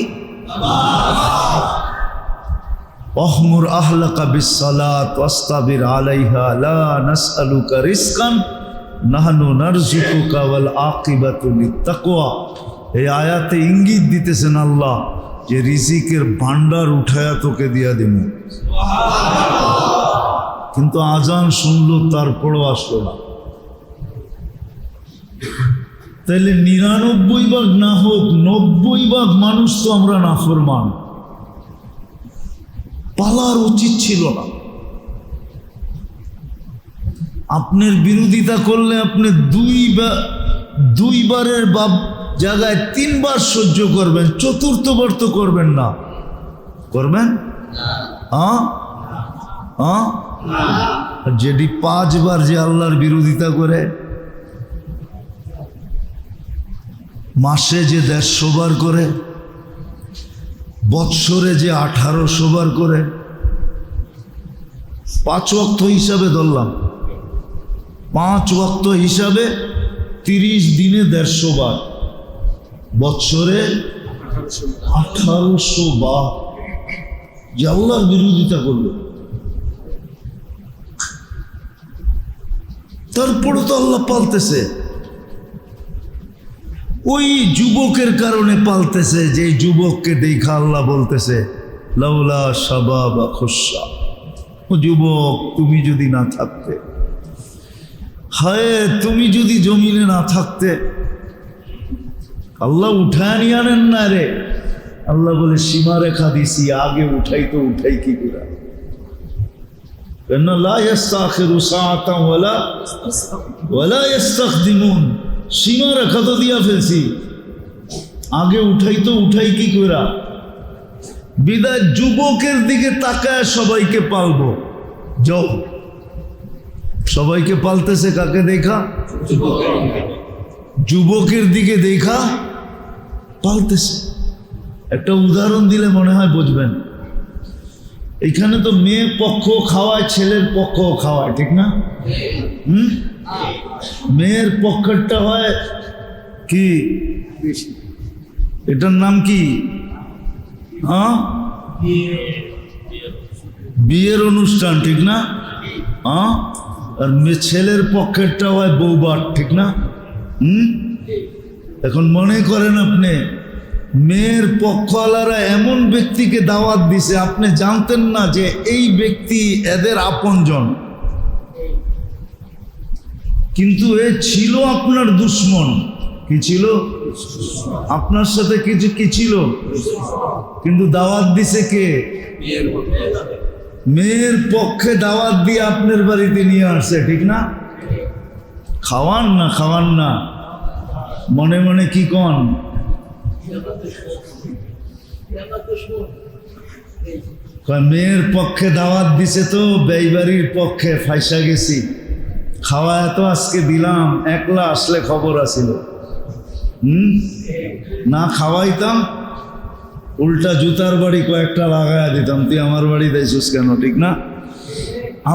ওয়াহমুর আহলাকা বিসসালাত ওয়াসতাবির আলাইহা লা নাসআলুকা রিজকান নাহনু নারযুকুকা ওয়াল আকিবাতু লিত্তাকওয়া। এই আয়াতে ইঙ্গিত দিতেছেন আল্লাহ যে রিজিকের ভান্ডার উঠায়া তোকে দিয়া দেব। কিন্তু আজান শুনলো, তারপরও আসলো না। তাহলে ৯৯ ভাগ না হোক, ৯০ ভাগ মানুষ তো আমরা নাফরমান। পালার উচিত ছিল না। আপনার বিরোধিতা করলে আপনি দুইবারের জায়গায় ৩ বার সহ্য করবেন, চতুর্থবার তো করবেন না। করবেন? যেটি ৫ বার যে আল্লাহর বিরোধিতা করে, মাসে যে ১৫০ বার করে, বৎসরে যে ১৮০০ বার করে, ৫ ওয়াক্ত হিসাবে ধরলাম, ৫ ওয়াক্ত হিসাবে ৩০ দিনে ১৫০ বার, বৎসরে ১৮০০ বার যে আল্লাহর বিরোধিতা করলো। তারপরে তো আল্লাহ পালতেছে। ওই যুবকের কারণে পালতেছে, যে যুবককে দেখা আল্লাহ বলতেছে লাউলা শাবাবা খুশা, ও যুবক তুমি যদি না থাকতে, হায় তুমি যদি জমিনে না থাকতে। আল্লাহ উঠায় নিয়ে আনেন না রে। আল্লাহ বলে সীমারেখা দিছি, আগে উঠাই তো উঠাই কি করে? লা ইস্তাখিরু সাআতান ওয়ালা ইস্তাকদিমুন। সীমারেখা তো দিয়া ফেলছি, আগে উঠাই তো উঠাই কি করে? বিদায় যুবকের দিকে তাকায় সবাইকে পালবো। যাও, সবাইকে পালতেছে কাকে দেখা? যুবকের দিকে দেখা পালতেছে। একটা উদাহরণ দিলে মনে হয় বুঝবেন। এখানে তো মেয়ের পক্ষ খাওয়ায়, ছেলের পক্ষ খাওয়ায়, ঠিক না? মেয়ের পক্ষেরটা হয় কি, এটার নাম কি? বিয়ের অনুষ্ঠান, ঠিক না? আর ছেলের পক্ষেরটা হয় বৌবাট, ঠিক না? এখন মনে করেন আপনি মেয়ের পক্ষওয়ালারা এমন ব্যক্তিকে দাওয়াত দিছে, আপনি জানতেন না যে এই ব্যক্তি এদের আপনজন, কিন্তু এ ছিল আপনার দুশ্মন। কি ছিল? আপনার সাথে কিছু কি ছিল, কিন্তু দাওয়াত দিছে কে? মেয়ের পক্ষে দাওয়াত দিয়ে আপনার বাড়িতে নিয়ে আসছে, ঠিক না? খাওয়ান না, খাওয়ান না, মনে মনে কি কন? মেয়ের পক্ষে দাওয়াত দিছে তো বেইবাড়ির পক্ষে ফাইসা গেছি। খাওয়ায় তো আজকে দিলাম, একলা আসলে খবর আছিল। না খাওয়াইতাম, উল্টা জুতার বাড়ি কয়েকটা লাগাইয়া দিতাম, তুই আমার বাড়ি দিয়েছিস কেন, ঠিক না?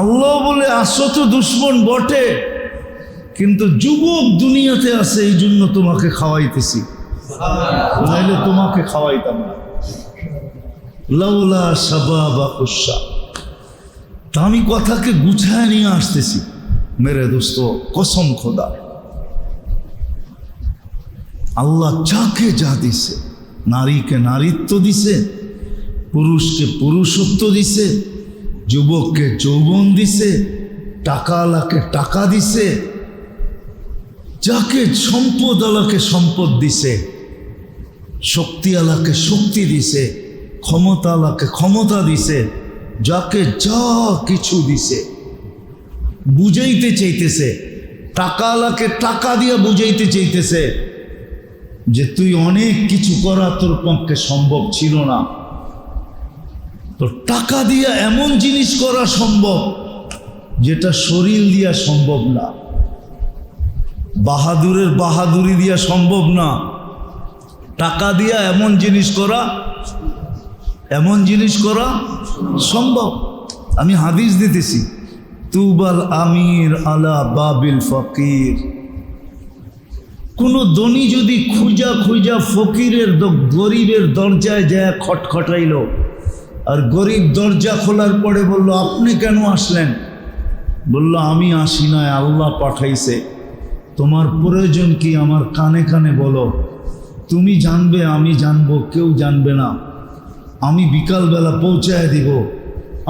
আল্লাহ বলে আসো তো দুশ্মন বটে, কিন্তু যুবক দুনিয়াতে আছে, এই জন্য তোমাকে খাওয়াইতেছি, নাইলে তোমাকে খাওয়াইতাম না। লাউলা শাবাবা খুশা। তা আমি কথাকে গুছায় নিয়ে আসতেছি মেরে দোস্ত, কসম খোদা, আল্লাহ যাকে যা দিছে, নারীকে নারীত্ব দিছে, পুরুষকে পুরুষত্ব দিছে, যুবককে যৌবন দিছে, টাকাওয়ালাকে টাকা দিছে, যাকে সম্পদ আলাকে সম্পদ দিছে, শক্তিওয়ালাকে শক্তি দিছে, ক্ষমতাওয়ালাকে ক্ষমতা দিছে, যাকে যা কিছু দিছে বুঝাইতে চাইতেছে। টাকাওয়ালাকে টাকা দিয়ে বুঝাইতে চাইতেছে যে তুই অনেক কিছু করা তোর পক্ষে সম্ভব ছিল না, তো টাকা দিয়ে এমন জিনিস করা সম্ভব যেটা শরীর দিয়া সম্ভব না, বাহাদুরের বাহাদুরি দিয়া সম্ভব না। টাকা দিয়া এমন জিনিস করা সম্ভব। আমি হাদিস দিতেছি, তুবাল আমির আলা বাবিল ফকির, কোনো ধনী যদি খুঁজা খুঁজা ফকিরের গরিবের দরজায় যায় খটখটাইল, আর গরিব দরজা খোলার পরে বলল, আপনি কেন আসলেন? বলল, আমি আসি নয়, আল্লাহ পাঠাইছে। তোমার প্রয়োজন কি আমার কানে কানে বলো, তুমি জানবে, আমি জানবো, কেউ জানবে না। আমি বিকালবেলা পৌঁছায় দিব।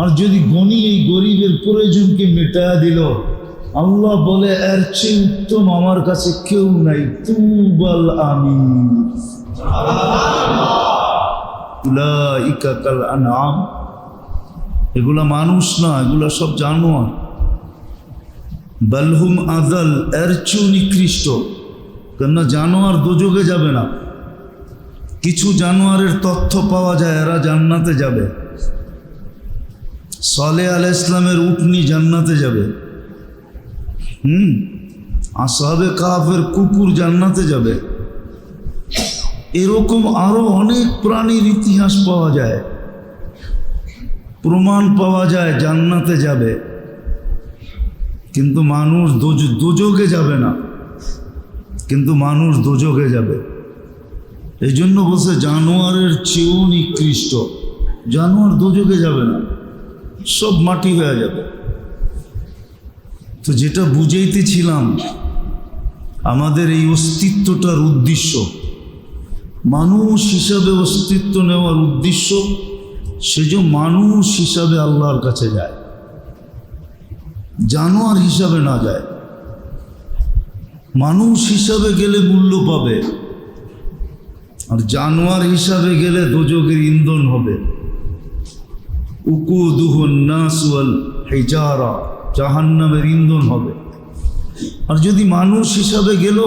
আর যদি গনি এই গরিবের প্রয়োজনকে মেটায়া দিল, আল্লাহ বলে, এর চেয়ে উত্তম আমার কাছে কেউ নাই। তুবাল আমিন। উলাইকা কাল আনআম। এগুলা মানুষ না, এগুলা সব জানোয়ার। বালহুম আদাল, এর চেয়েও নিকৃষ্ট। কেননা জানোয়ার দোজখে যাবে না। কিছু জানোয়ারের তথ্য পাওয়া যায়, এরা জান্নাতে যাবে। সালেহ আলাইহিস সালামের উটনি জান্নাতে যাবে। আসহাবে কাহফের কুকুর জান্নাতে যাবে। এরকম আরো অনেক প্রাণীর ইতিহাস পাওয়া যায়, প্রমাণ পাওয়া যায় জান্নাতে যাবে। কিন্তু মানুষ দোজখে যাবে না, কিন্তু মানুষ দোজখে যাবে। এই জন্য বলছে জানোয়ারের চেয়েও নিকৃষ্ট। জানোয়ার দোজখে যাবে না, সব মাটি হয়ে যাবে। তো যেটা বুঝাইতেছিলাম, আমাদের এই অস্তিত্বটার উদ্দেশ্য, মানুষ হিসাবে অস্তিত্ব নেওয়ার উদ্দেশ্য, সেজন্য মানুষ হিসাবে আল্লাহর কাছে যায়, জানোয়ার হিসাবে না যায়। মানুষ হিসাবে গেলে মূল্য পাবে, আর জানোয়ার হিসাবে গেলে দোজখের ইন্ধন হবে। উকুদুহুন নাস ওয়াল হিজারা, জাহান্নামের ইন্ধন হবে। আর যদি মানুষ হিসাবে গেল,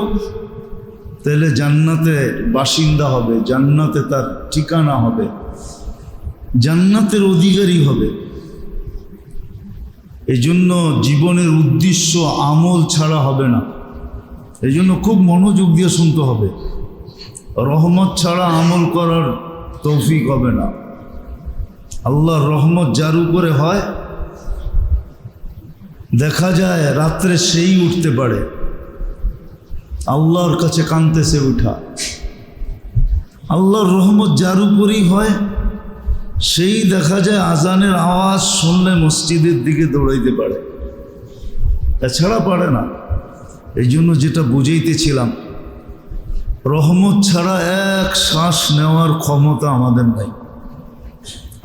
তাহলে জান্নাতে বাসিন্দা হবে, জান্নাতে তার ঠিকানা হবে, জান্নাতের অধিকারী হবে। এই জন্য জীবনের উদ্দেশ্য আমল ছাড়া হবে না। এই জন্য খুব মনোযোগ দিয়ে শুনতে হবে। রহমত ছাড়া আমল করার তৌফিক হবে না। আল্লাহর রহমত যার উপরে হয়, দেখা যায় রাত্রে সেই উঠতে পারে, আল্লাহর কাছে কাঁদতেছে উঠা। আল্লাহর রহমত যার উপরেই হয়, সেই দেখা যায় আজানের আওয়াজ শুনলে মসজিদের দিকে দৌড়াইতে পারে, এছাড়া পারে না। এই জন্য যেটা বুঝাইতেছিলাম, রহমত ছাড়া এক শ্বাস নেওয়ার ক্ষমতা আমাদের নাই।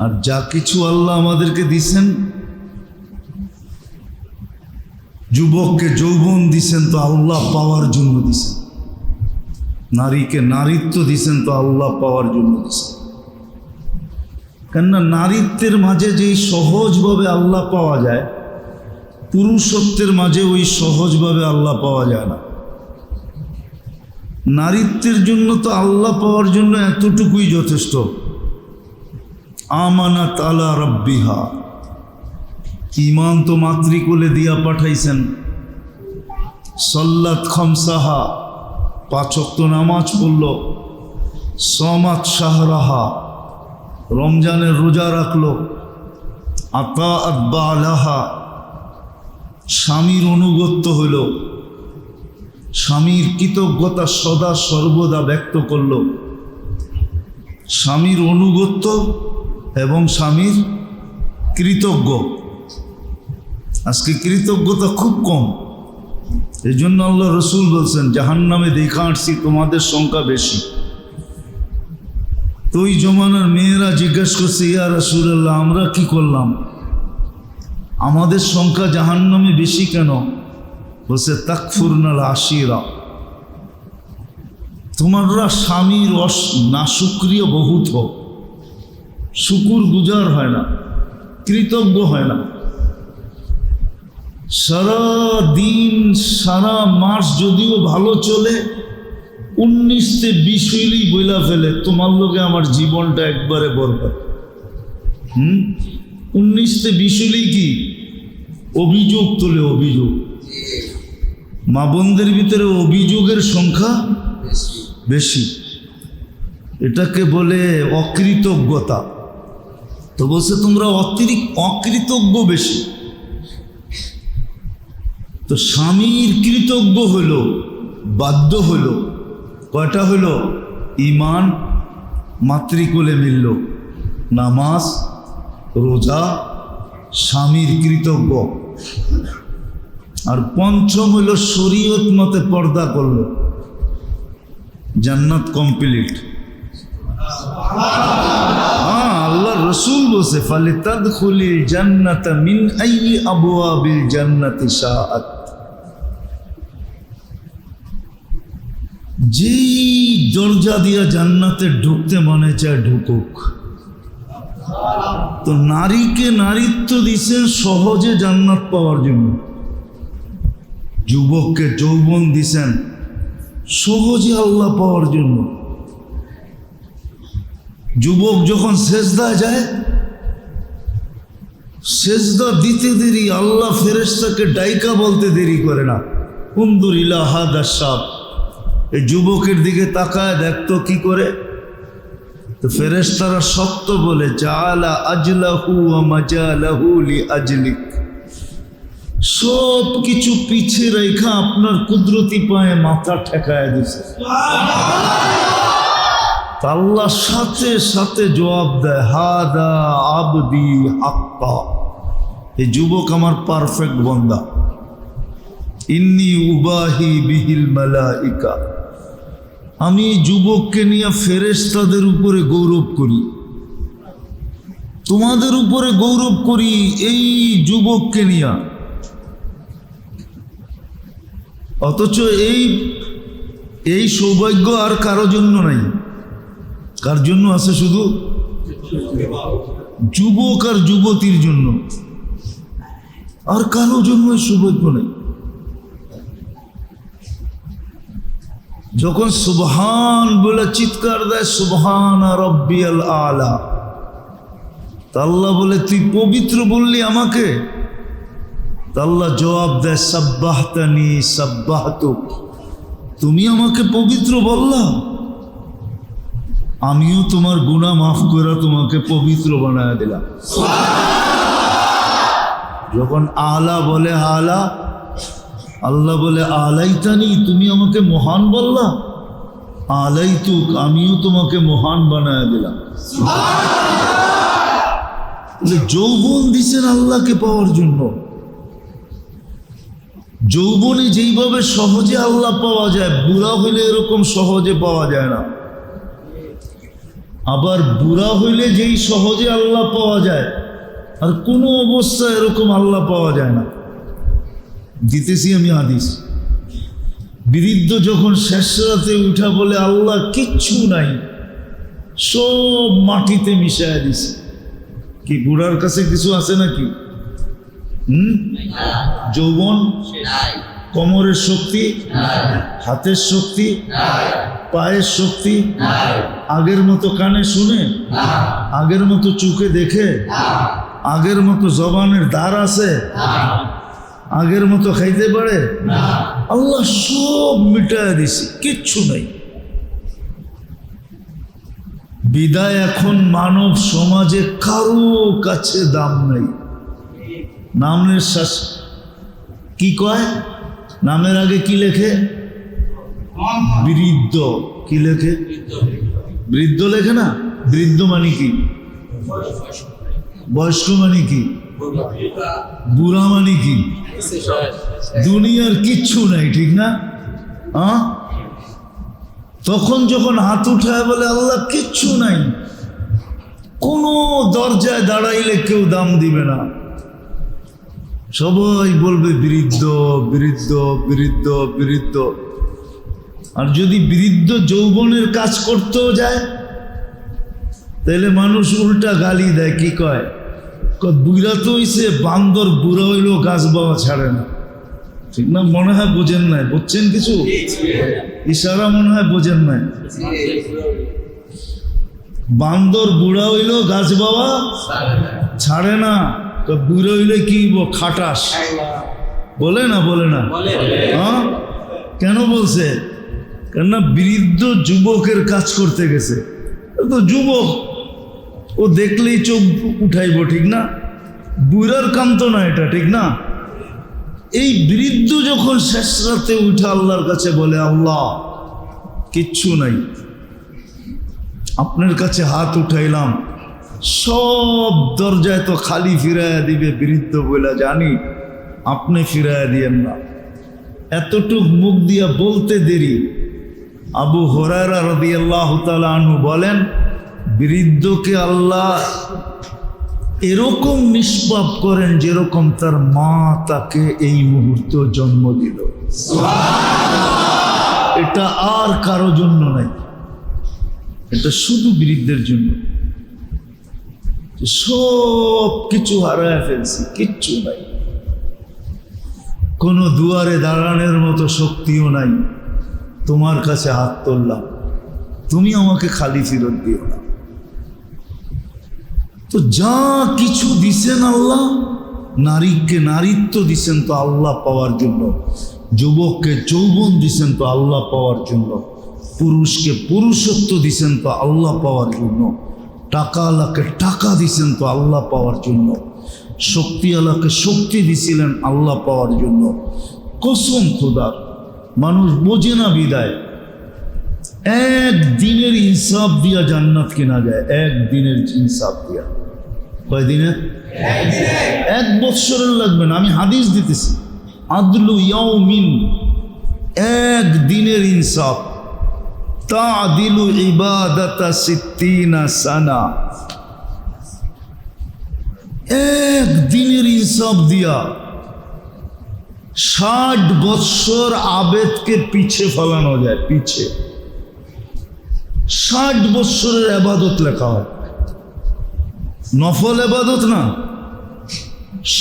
আর যা কিছু আল্লাহ আমাদেরকে দিছেন, যুবককে যৌবন দিছেন তো আল্লাহ পাওয়ার জন্য দিছেন, নারীকে নারীত্ব দিছেন তো আল্লাহ পাওয়ার জন্য দিছেন। কেননা নারীত্বের মাঝে যেই সহজভাবে আল্লাহ পাওয়া যায়, পুরুষত্বের মাঝে ওই সহজভাবে আল্লাহ পাওয়া যায় না। নারীত্বের জন্য তো আল্লাহ পাওয়ার জন্য এতটুকুই যথেষ্ট। আমানাত আলা রাব্বিহা, ঈমান তো মাতৃকুলে দিয়া পাঠাইছেন। সাল্লাত খামসাহা, 5 ওয়াক্ত নামাজ পড়ল। সমাত শাহরাহা, রমজানের রোজা রাখলো। আতাআত বালাহা, স্বামীর অনুগত্য হইল, স্বামীর কৃতজ্ঞতা সদা সর্বদা ব্যক্ত করল। স্বামীর অনুগত্য এবং স্বামীর কৃতজ্ঞ। আজকে কৃতজ্ঞতা খুব কম। এই জন্য আল্লাহ রসুল বলছেন, জাহান্নামে দেখা আসছি তোমাদের সংখ্যা বেশি। তো ওই জমানার মেয়েরা জিজ্ঞাসা করছে, ইয়া রাসূলুল্লাহ, আমরা কি করলাম, আমাদের সংখ্যা জাহান্নামে বেশি কেন? বলছে, তাকফুরনাল আশিরা, তোমরা স্বামীর নাশুক্রিয় বহুত হোক, শুকুর গুজার হয় না, কৃতজ্ঞ হয় না। সারা দিন সারা মাস যদিও ভালো চলে, 19-20 হইলেই বইলা ফেলে, তোমার লোকে আমার জীবনটা একবারে বরবাদ। 19-20 হইলেই কি অভিযোগ তোলে, অভিযোগ। মা বোনদের ভিতরে অভিযোগের সংখ্যা বেশি, এটাকে বলে অকৃতজ্ঞতা। তো বলছে তোমরা অকৃতজ্ঞ বেশি। তো স্বামীর কৃতজ্ঞ হলো বাধ্য হলো। কয়টা হলো? ঈমান মাতৃকুলে মিলল, নামাজ, রোজা, স্বামীর কৃতজ্ঞ, আর পঞ্চম হলো শরীয়ত মতে পর্দা করল, জান্নাত কমপ্লিট। আল্লাহ রসুল বলছে ফালিতাদখুলিল জান্নাতা মিন আইয়ি আবওয়াবিল জান্নাতি শাআত। যেই দরজা দিয়া জান্নাতে ঢুকতে মনে চায় ঢুকুক। তো নারীকে নারীত্ব দিছেন সহজে জান্নাত পাওয়ার জন্য, যুবককে যৌবন দিছেন সহজে আল্লাহ পাওয়ার জন্য। যুবক যখন সেজদায় যায়, সেজদা দিতে দেরি আল্লাহ ফেরেশতাকে ডাইকা বলতে দেরি করে না, উনদুর ইলা হাদা শাব, এই যুবকের দিকে তাকায় দেখতো কি করে। তো ফেরেশতারা সত্য বলে জাআলা আজলাহু ওয়া মাজালাহু লিআজলিক, সব কিছু পিছে রেখা আপনার কুদরতি পায়ে মাথা ঠেকায় দিছে। আল্লাহ সাথে সাথে জবাব দেয় হাদা আবদি হাক্কা, এই যুবক আমার পারফেক্ট বান্দা। ইন্নী উবাহি বিহিল মালাইকা, আমি যুবককে নিয়ে ফেরেশতাদের উপরে গৌরব করি, তোমাদের উপরে গৌরব করি এই যুবককে নিয়ে। অথচ এই সৌভাগ্য আর কারো জন্য নাই। কার জন্য আছে? শুধু যুবক আর যুবতীর জন্য, আর কারো জন্য সৌভাগ্য নেই। যখন সুবহান বলে চিৎকার দেয় সুবহান রব্বিয়াল আলা, আল্লাহ বলে তুই পবিত্র বললি আমাকে, আল্লাহ জবাব দেয় সাব্বাহতানি সাব্বাহতুক, তুমি আমাকে পবিত্র বললা, আমিও তোমার গুনাহ মাফ করে তোমাকে পবিত্র বানায় দিলাম। যখন আলা বলে আলা, আল্লাহ বলে আলাইতানি, তুমি আমাকে মহান বললা, আলাইতুক, আমিও তোমাকে মহান বানায় দিলাম। যৌবন দিছেন আল্লাহকে পাওয়ার জন্য। যৌবনে যেইভাবে সহজে আল্লাহ পাওয়া যায়, বুড়া হইলে এরকম সহজে পাওয়া যায় না। আবার বুড়া হইলে যেই সহজে আল্লাহ পাওয়া যায়, আর কোনো অবস্থায় এরকম আল্লাহ পাওয়া যায় না। দিতেছি আমি হাদিস। বৃদ্ধ যখন শেষ রাতে উঠা বলে আল্লাহ কিচ্ছু নাই, সব মাটিতে মিশাইয়া দিছে, কি বুড়ার কাছে কিছু আছে নাকি? যৌবন, কোমরের শক্তি, হাতের শক্তি, পায়ের শক্তি, আগের মতো কানে শুনে, আগের মতো চোখে দেখে, আগের মতো জবানের দ্বার আছে, আগের মতো খাইতে পারে? আল্লাহ সব মিটায় দিছে, কিচ্ছু নাই। বিদায় এখন মানব সমাজে কারো কাছে দাম নাই। নামের শ্বাস কি কয়? নামের আগে কি লেখে? বৃদ্ধ। কি লেখে? বৃদ্ধ লেখে না? বৃদ্ধ মানে কি? বয়স্ক মানে কি? বুড়া মানে কি? দুনিয়ার কিচ্ছু নাই, ঠিক না? তখন যখন হাত উঠায় বলে আল্লাহ কিচ্ছু নাই, কোনো দরজায় দাঁড়াইলে কেউ দাম দিবে না, সবাই বলবে বৃদ্ধ বৃদ্ধ বৃদ্ধ বৃদ্ধ। আর যদি বৃদ্ধ যৌবনের কাজ করতেও যায়, তাহলে মানুষ উল্টা গালি দেয়। কি কয়? বুড়া তো হইছে, বান্দর বুড়া হইলেও গাছ বাবা ছাড়ে না, ঠিক না? মনে হয় বোঝেন নাই, বুঝছেন কিছু? ইশারা মনে হয় বোঝেন নাই। বান্দর বুড়া হইলেও গাছ বাবা ছাড়ে না, তো বুড়ো হইলে কি খাটাস বলে না? বলে না? হ্যাঁ, কেন বলছে? কেননা বৃদ্ধ যুবকের কাজ করতে গেছে। তো যুবক ও দেখলেই চোখ উঠাইব, ঠিক না? বুড়ার কাম তো না এটা, ঠিক না? এই বৃদ্ধ যখন শেষ রাতে উঠে আল্লাহর কাছে বলে, আল্লাহ কিচ্ছু নাই, আপনার কাছে হাত উঠাইলাম, সব দরজায় তো খালি ফিরাইয়া দিবে, বৃদ্ধ বলে জানি, আপনি ফিরাইয়া দিয়েন না। এতটুক মুখ দিয়া বলতে দেরি, আবু হুরায়রা রাদিয়াল্লাহু তাআলা আনহু বলেন, বৃদ্ধকে আল্লাহ এরকম নিষ্পাপ করেন যেরকম তার মা তাকে এই মুহূর্তে জন্ম দিল। এটা আর কারো জন্য নাই, এটা শুধু বৃদ্ধের জন্য। সব কিছু হারায় ফেলছি, কিচ্ছু নাই, কোনো দুয়ারে দাঁড়ানোর মতো শক্তিও নাই। তোমার কাছে হাত তুললাম, তুমি আমাকে খালি ফেরত দিও না। তো যা কিছু দিছেন আল্লাহ, নারীকে নারীত্ব দিছেন তো আল্লাহ পাওয়ার জন্য, যুবককে যৌবন দিছেন তো আল্লাহ পাওয়ার জন্য, পুরুষকে পুরুষত্ব দিছেন তো আল্লাহ পাওয়ার জন্য, টাকাওয়ালাকে টাকা দিছেন তো আল্লাহ পাওয়ার জন্য, শক্তিওয়ালাকে শক্তি দিছিলেন আল্লাহ পাওয়ার জন্য। কসম খোদার, মানুষ বোঝে না বিদায়। একদিনের ইনসাফ দিয়া জান্নাত কেনা যায়, একদিনের ইনসাফ দিয়া। কয়দিনের? এক বৎসরের লাগবে না, আমি হাদিস দিতেছি। আদলু ইয়াউমিন, একদিনের ইনসাফ, তাদিলু ইবাদাতা সিত্তিনা সানা। একদিনের ইনসাফ দিয়া 60 বৎসর আবেদকে পিছে ফেলানো যায়, পিছে। 60 বৎসরের ইবাদত লেখা হয়, নফল ইবাদত না।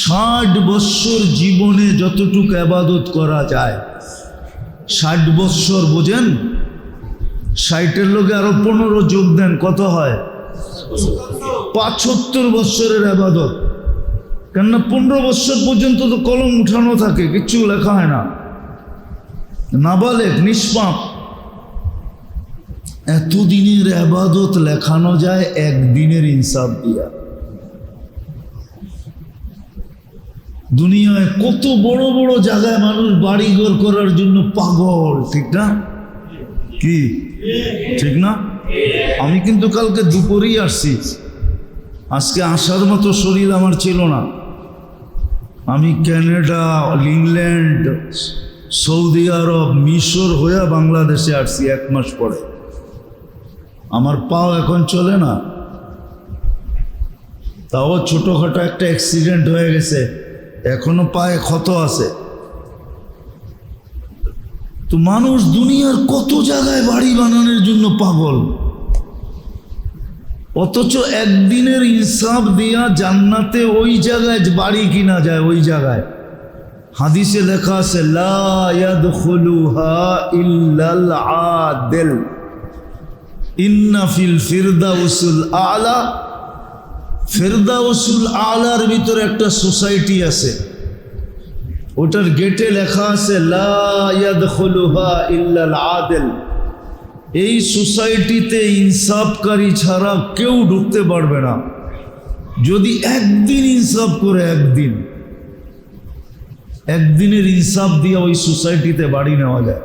60 বৎসর জীবনে যতটুকু ইবাদত করা যায়, 60 বৎসর বোঝেন, 60-এর লোকে আরো 15 যোগ দেন, কত হয়? 75 বৎসরের ইবাদত। কেননা 15 বৎসর পর্যন্ত তো কলম উঠানো থাকে, কিচ্ছু লেখা হয় না, নাবালেগ, নিষ্পাপ। এতদিনের ইবাদত লেখানো যায় একদিনের ইনসাফ দিয়া। দুনিয়ায় কত বড় বড় জায়গায় মানুষ বাড়িঘর করার জন্য পাগল, ঠিক না? কি ঠিক না? আমি কিন্তু কালকে দুপুরেই আসছি, আজকে আসার মতো শরীর আমার ছিল না। আমি কানাডা, ইংল্যান্ড, সৌদি আরব, মিশর হয়ে বাংলাদেশে আসছি 1 মাস পরে। আমার পাও এখন চলে না, তাও ছোটোখাটো একটা অ্যাক্সিডেন্ট হয়ে গেছে, এখনো পায়ে ক্ষত আছে। তো মানুষ দুনিয়ার কত জায়গায় বাড়ি বানানোর জন্য পাগল, অথচ একদিনের ইনসাফ দিয়া জান্নাতে ওই জায়গায় বাড়ি কিনা যায়। ওই জায়গায় হাদিসে লেখা আছে, লা ইয়াদখুলুহা ইল্লাল আদিল, ইন্না ফিল ফিরদাউসুল আলা। ফিরদাউসুল আলার ভিতরে একটা সোসাইটি আছে, ওটার গেটে লেখা আছে লা ইয়াদখুলুহা ইল্লাল আদিল। এই সোসাইটিতে ইনসাফকারী ছাড়া কেউ ঢুকতে পারবে না। যদি একদিন ইনসাফ করে, একদিনের ইনসাফ দিয়ে ওই সোসাইটিতে বাড়ি নেওয়া যায়।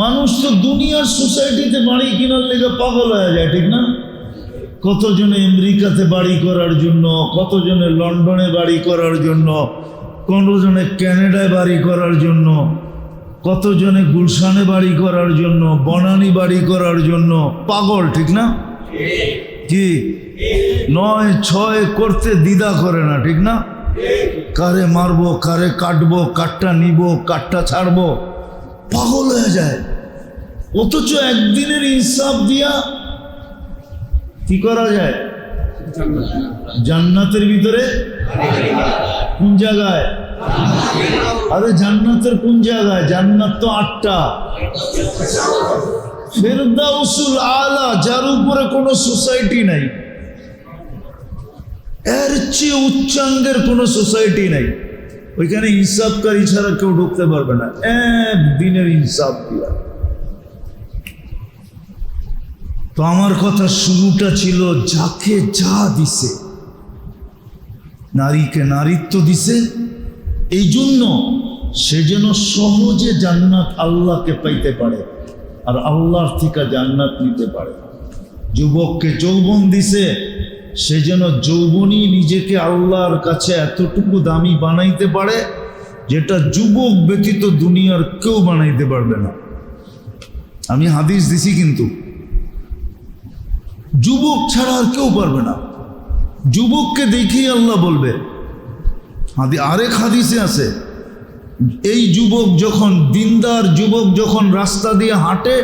মানুষ তো দুনিয়ার সোসাইটিতে বাড়ি কেনার লেগে পাগল হয়ে যায়, ঠিক না? কতজনে আমেরিকাতে বাড়ি করার জন্য, কতজনে লন্ডনে বাড়ি করার জন্য, কতজনে কানাডায় বাড়ি করার জন্য, কতজনে গুলশানে বাড়ি করার জন্য, বনানী বাড়ি করার জন্য পাগল, ঠিক না? কি 9-6 করতে দ্বিধা করে না, ঠিক না? কারে মারবো, কারে কাটবো, কাটটা নিব, কাটটা ছাড়বো, পাগল হয়ে যায়। অথচ একদিনের ইনসাফ দিয়া কি করা যায়? জান্নাতের ভিতরে। কোন জায়গায়? আরে জান্নাতের কোন জায়গায়? জান্নাত তো 8টা। ফিরদাউসুল আলা, যার উপরে কোনো সোসাইটি নাই, এর চেয়ে উচ্চাঙ্গের কোনো সোসাইটি নাই। ওইখানে ইনসাফকারী ছাড়া কেউ ঢুকতে পারবে না, একদিনের ইনসাফ দিয়া। তো আমার কথা শুরুটা ছিল, যাকে যা দিছে নারীকে নারীত্ব দিছে, এই জন্য সে যেন সহজে জান্নাত আল্লাহকে পাইতে পারে আর আল্লাহর থেকে জান্নাত নিতে পারে। যুবককে যৌবন দিছে, সে যেন যৌবনই নিজেকে আল্লাহর কাছে এতটুকু দামি বানাইতে পারে যেটা যুবক ব্যতীত দুনিয়ার কেউ বানাইতে পারবে না। আমি হাদিস দিছি, কিন্তু যুবক ছাড়া আর কেউ পারবে না। যুবককে দেখেই আল্লাহ বলবে। আরেক হাদিসে আছে, এই যুবক যখন, দিনদার যুবক যখন রাস্তা দিয়ে হাঁটে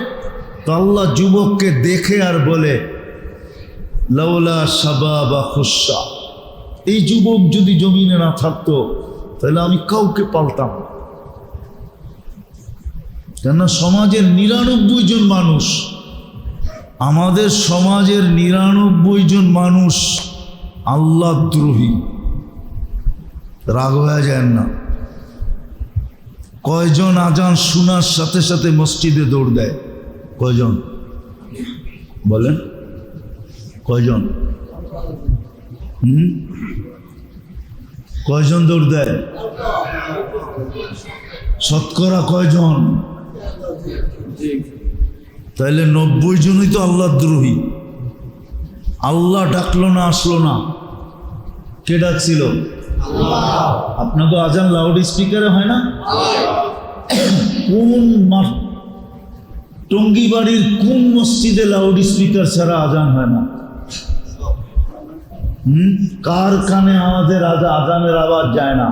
তো আল্লাহ যুবককে দেখে আর বলে লাউলা শাবাবা খুশা, এই যুবক যদি জমিনে না থাকতো তাহলে আমি কাউকে পালতাম। কেননা সমাজের ৯৯ জন মানুষ, আমাদের সমাজের ৯৯ জন মানুষ আল্লাহ দ্রোহী। রাগ হয়ে যায় না? কয়জন আজান শোনার সাথে সাথে মসজিদে দৌড় দেয়? কয়জন বলেন? কয়জন? কয়জন দৌড় দেয়? শতকরা কয়জন? তাহলে ৯০ জনই তো আল্লাহ দ্রোহী। আল্লাহ ডাকলো না, আসলো না, কে ডাকছিল? আপনাকে আজান লাউড স্পিকারে হয় না? কোন টঙ্গিবাড়ির কোন মসজিদে লাউড স্পিকার ছাড়া আজান হয় না? কার কানে আমাদের আজানের আওয়াজ যায় না,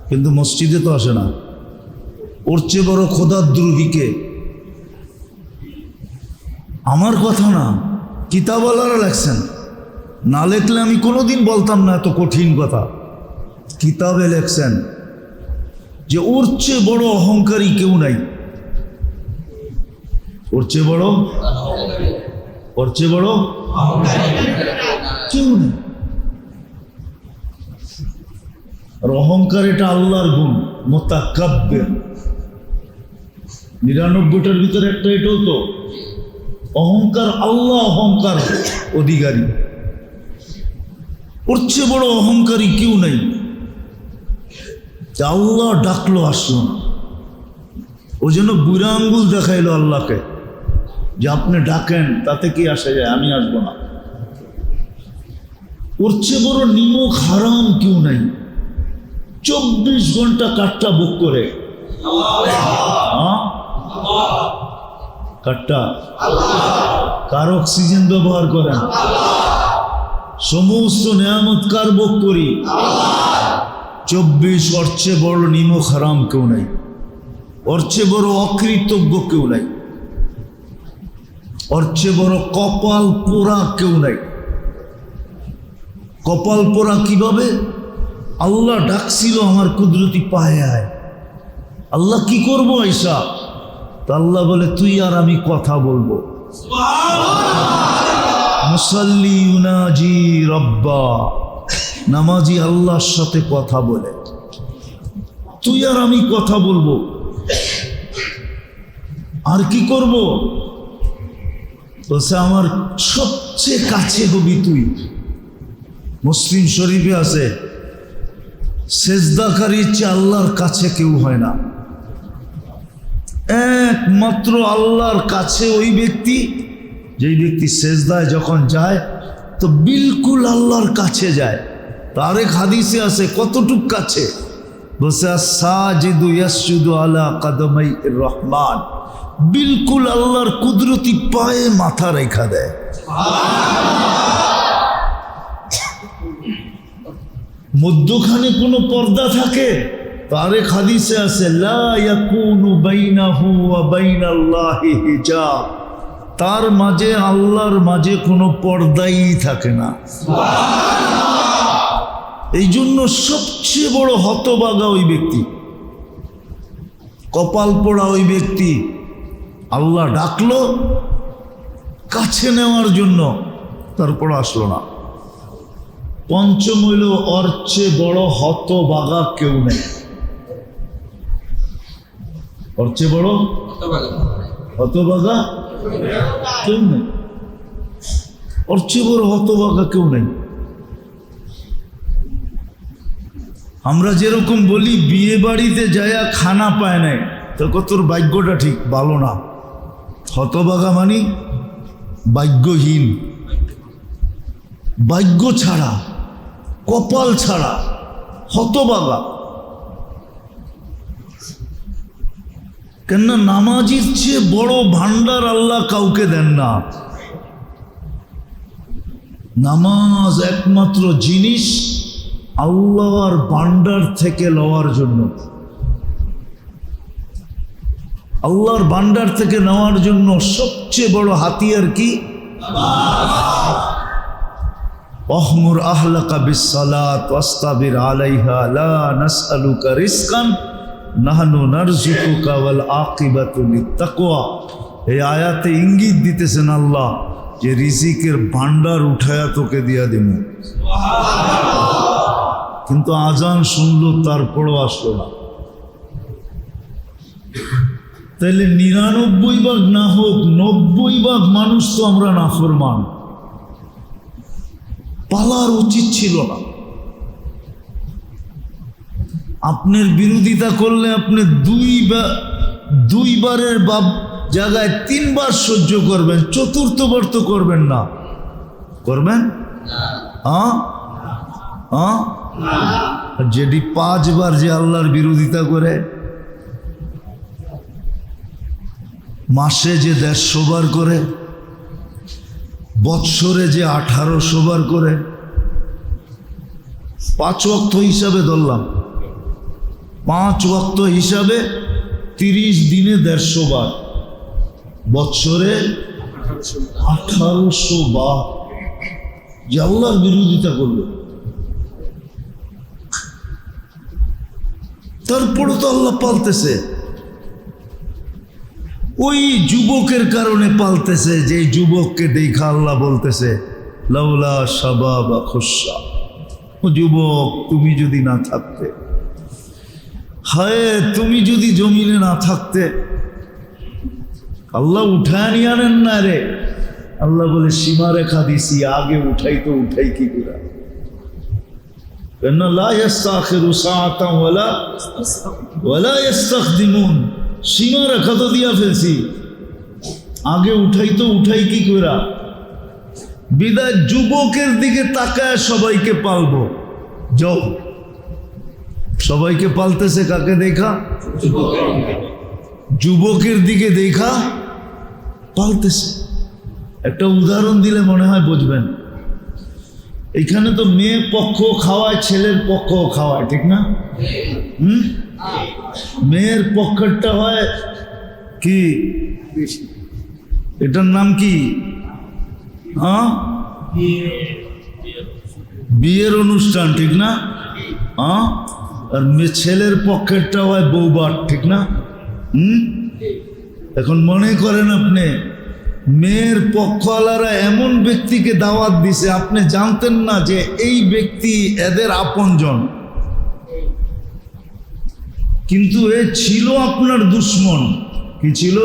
কিন্তু মসজিদে তো আসে না। ওর চেয়ে বড় খোদাদ্রোহীকে। আমার কথা না, কিতাবওয়ালারা লেখছেন, না লেখলে আমি কোনোদিন বলতাম না এত কঠিন কথা। কিতাবে লেখছেন যে ওর চেয়ে বড় অহংকারী কেউ নাই। ওর চেয়ে বড়, ওর চেয়ে বড় কেউ নেই। আর অহংকার এটা আল্লাহর গুণ, মুতাকাব্বির। ৯৯টার ভিতরে একটা এটাও তো অহংকার। আল্লাহ অহংকার অধিকারী, ওর চেয়ে বড় অহংকারী কেউ নাই। আল্লাহ ডাকলো, আসলো না। ও যেন বুড়া আঙ্গুল দেখাইলো আল্লাহকে যে আপনি ডাকেন, তাতে কি আসা যায়, আমি আসবো না। ওর চেয়ে বড় নিমক হারাম কেউ নাই। ২৪ ঘন্টা কাঠটা বুক করে, কাঠটা কার অক্সিজেন ব্যবহার করেন, সমস্ত নেয়ামত কার ভোগ করি? ২৪। ওর চেয়ে বড় নিমক হারাম কেউ নাই, ওর চেয়ে বড় অকৃতজ্ঞ কেউ নাই, ওর চেয়ে বড় কপাল পোড়া কেউ নাই। কপাল পোড়া কিভাবে? আল্লাহ ডাকছিল আমার কুদরতি পায়ে আয়। আল্লাহ কি করবো আয়সা? তা আল্লাহ বলে তুই আর আমি কথা বলবো। মুসাল্লি ইউনাজি রব্বা, নামাজি আল্লাহর সাথে কথা বলে, তুই আর আমি কথা বলবো। আর কি করব? বলছে আমার সবচেয়ে কাছে হবি তুই। মুসলিম শরীফে আছে, সেজদাকারীর চেয়ে আল্লাহর কাছে কেউ হয় না। একমাত্র আল্লাহর কাছে ওই ব্যক্তি, যেই ব্যক্তি সেজদায় যখন যায় তো বিলকুল আল্লাহর কাছে যায়। তার এক হাদিসে আছে, কতটুক কাছে? বলছে সাজিদু ইয়াসজুদু আলা কদমাই রহমান, বিলকুল আল্লাহর কুদরতি পায়ে মাথা রেখা দেয়। মধ্যখানে কোনো পর্দা থাকে? তার এক হাদিসে আছে লা ইয়াকুনু বাইনাহু ওয়া বাইনাল্লাহি হিজাব, তার মাঝে আল্লাহর মাঝে কোনো পর্দাই থাকে না। এই জন্য সবচেয়ে বড় হতভাগা ওই ব্যক্তি, কপাল পোড়া ওই ব্যক্তি। আল্লাহ ডাকলো কাছে নেওয়ার জন্য, তারপর আসলো না। পঞ্চম হইল ওর চেয়ে বড় হতভাগা কেউ নেই। ওর চেয়ে বড় হতভাগা কেউ নেই। ওর চেয়ে বড় হতভাগা কেউ নেই। আমরা যেরকম বলি বিয়ে বাড়িতে যায়া খানা পায় নাই, তো তোর ভাগ্যটা ঠিক ভালো না। হতভাগা মানে ভাগ্যহীন, ভাগ্য ছাড়া, কপাল ছাড়া, হতভাগা। কেননা নামাজির চেয়ে বড় ভান্ডার আল্লাহ কাউকে দেন না। নামাজ একমাত্র জিনিস আল্লাহর ভান্ডার থেকে লওয়ার জন্য, আল্লাহর ভান্ডার থেকে নেওয়ার জন্য সবচেয়ে বড় হাতিয়ার কি? অহমুর আহলাকা বিসসালাত ওয়াস্তাবির আলাইহা লা নাসআলুকা রিজকান নাহনু নারযুকুকা ওয়াল আকিবাতু লিত্তাকওয়া। এই আয়াতে ইঙ্গিত দিতেছেন আল্লাহ যে রিজিকের ভান্ডার উঠায়া তোকে দিয়া দেব। কিন্তু আজান শুনলো তারপরও আসলো না। তাহলে ৯৯ ভাগ না হোক ৯০ ভাগ মানুষ তো আমরা নাফরমান। পালার উচিত ছিল না। আপনার বিরোধিতা করলে আপনি দুইবারের জায়গায় ৩ বার সহ্য করবেন, চতুর্থবার তো করবেন না। করবেন? যেটি ৫ বার যে আল্লাহর বিরোধিতা করে, মাসে যে ১৫০ বার করে, বৎসরে যে ১৮০০ বার করে, ৫ ওয়াক্ত হিসাবে ধরলাম, ৫ ওয়াক্ত হিসাবে ৩০ দিনে ১৫০ বার, বৎসরে ১৮০০ বার যে আল্লাহর বিরোধিতা করলো। তারপরে তো আল্লাহ পালতেছে। ওই যুবকের কারণে পালতেছে, যে যুবককে দেখা আল্লাহ বলতেছে লাউলা শাবাবা খুশা, ও যুবক তুমি যদি না থাকতে, হায় তুমি যদি জমিনে না থাকতে। আল্লাহ উঠায় নিয়ে আনেন না রে। আল্লাহ বলে সীমারেখা দিছি, আগে উঠাই তো উঠাই কি করে? লা ইস্তাখিরু সাআতান ওয়ালা ইস্তাকদিমুন। সীমারেখা তো দিয়া ফেলছি, আগে উঠাই তো উঠাই কি করে? বিদায় যুবকের দিকে তাকায় সবাইকে পালবো। যাও, সবাইকে পালতেছে কাকে দেখা? যুবকের দিকে দেখা পালতেছে। একটা উদাহরণ দিলে মনে হয় বুঝবেন। এখানে তো মেয়ের পক্ষ খাওয়ায়, ছেলের পক্ষ খাওয়ায়, ঠিক না? মেয়ের পক্ষেরটা হয় কি, এটার নাম কি? বিয়ের অনুষ্ঠান, ঠিক না? আর ছেলের পক্ষেরটা হয় বৌবাট, ঠিক না? এখন মনে করেন আপনি মেয়ের পক্ষওয়ালারা এমন ব্যক্তিকে দাওয়াত দিছে, আপনি জানতেন না যে এই ব্যক্তি এদের আপনজন, কিন্তু এ ছিল আপনার দুশ্মন। কি ছিল?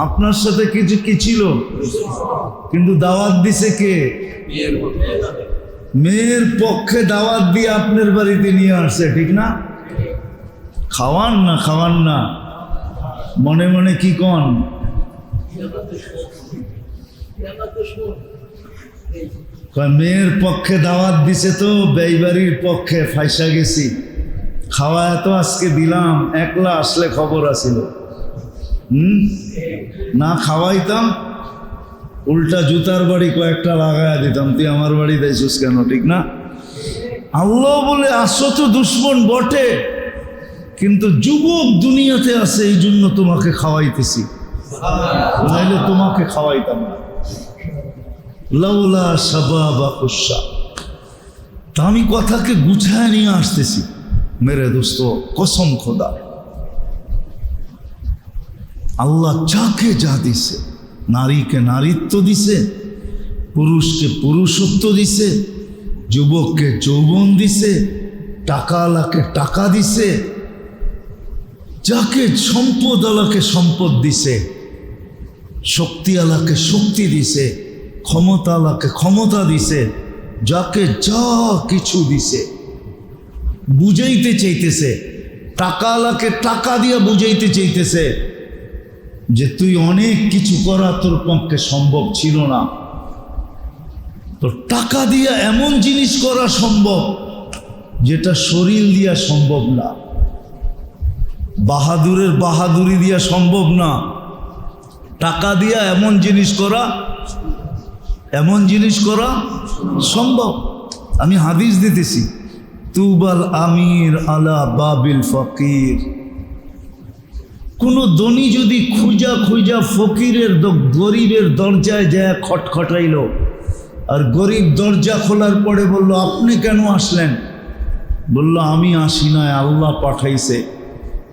আপনার সাথে কিছু কি ছিল, কিন্তু দাওয়াত দিছে কে? মেয়ের পক্ষে দাওয়াত দিয়ে আপনার বাড়িতে নিয়ে আসছে, ঠিক না? খাওয়ান না, খাওয়ান না, মনে মনে কি কন? মেয়ের পক্ষে দাওয়াত দিছে তো বেইবাড়ির পক্ষে ফাইসা গেছি। খাওয়ায় তো আজকে দিলাম, একলা আসলে খবর আছিল। না খাওয়াইতাম, উল্টা জুতার বাড়ি কয়েকটা লাগাইয়া দিতাম, তুই আমার বাড়ি দিয়েছিস কেন, ঠিক না? আল্লাহ বলে আসো তো দুশ্মন বটে, কিন্তু যুবক দুনিয়াতে আছে এই জন্য তোমাকে খাওয়াইতেছি, নাইলে তোমাকে খাওয়াইতাম না। লাউলা শাবাবা খুশা। তা আমি কথাকে গুছায় নিয়ে আসতেছি মেরে দোস্ত, কসম খোদা, আল্লাহ যাকে যা দিছে, নারীকে নারীত্ব দিছে, পুরুষকে পুরুষত্ব দিছে, যুবককে যৌবন দিছে, টাকাওয়ালাকে টাকা দিছে, যাকে সম্পদ আলাকে সম্পদ দিছে, শক্তিওয়ালাকে শক্তি দিছে, ক্ষমতাওয়ালাকে ক্ষমতা দিছে, যাকে যা কিছু দিছে। বুঝাইতে চাইতেছে, টাকাওয়ালাকে টাকা দিয়ে বুঝাইতে চাইতেছে যে তুই অনেক কিছু করা তোর পক্ষে সম্ভব ছিল না, তো টাকা দিয়ে এমন জিনিস করা সম্ভব যেটা শরীর দিয়া সম্ভব না, বাহাদুরের বাহাদুরি দিয়া সম্ভব না। টাকা দিয়া এমন জিনিস করা সম্ভব। আমি হাদিস দিতেছি, তুবাল আমির আলা বাবিল ফকির। কোন ধনী যদি খুঁজা ফকিরের গরিবের দরজায় যায় খটখটাইল, আর গরিব দরজা খোলার পরে বলল, আপনি কেন আসলেন? বলল, আমি আসি নাই, আল্লাহ পাঠাইছে।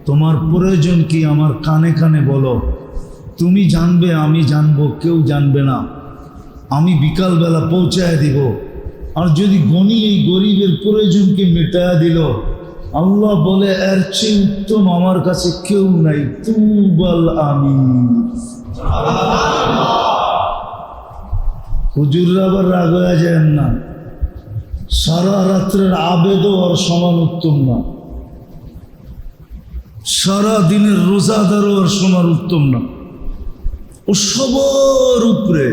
তোমার প্রয়োজন কি আমার কানে কানে বলো, তুমি জানবে, আমি জানবো, কেউ জানবে না। আমি বিকালবেলা পৌঁছায় দিব। আর যদি গনি এই গরিবের প্রয়োজনকে মেটায়া দিল, আল্লাহ বলে এর চেয়ে উত্তম আমার কাছে কেউ নাই। তুবাল আমির। হুজুররা আবার রাগ হয়ে যায় না, সারা রাত্রের আবেদও আর সমান উত্তম না, সারা দিনের রোজাদারও আর সমান উত্তম না। ও সবার উপরে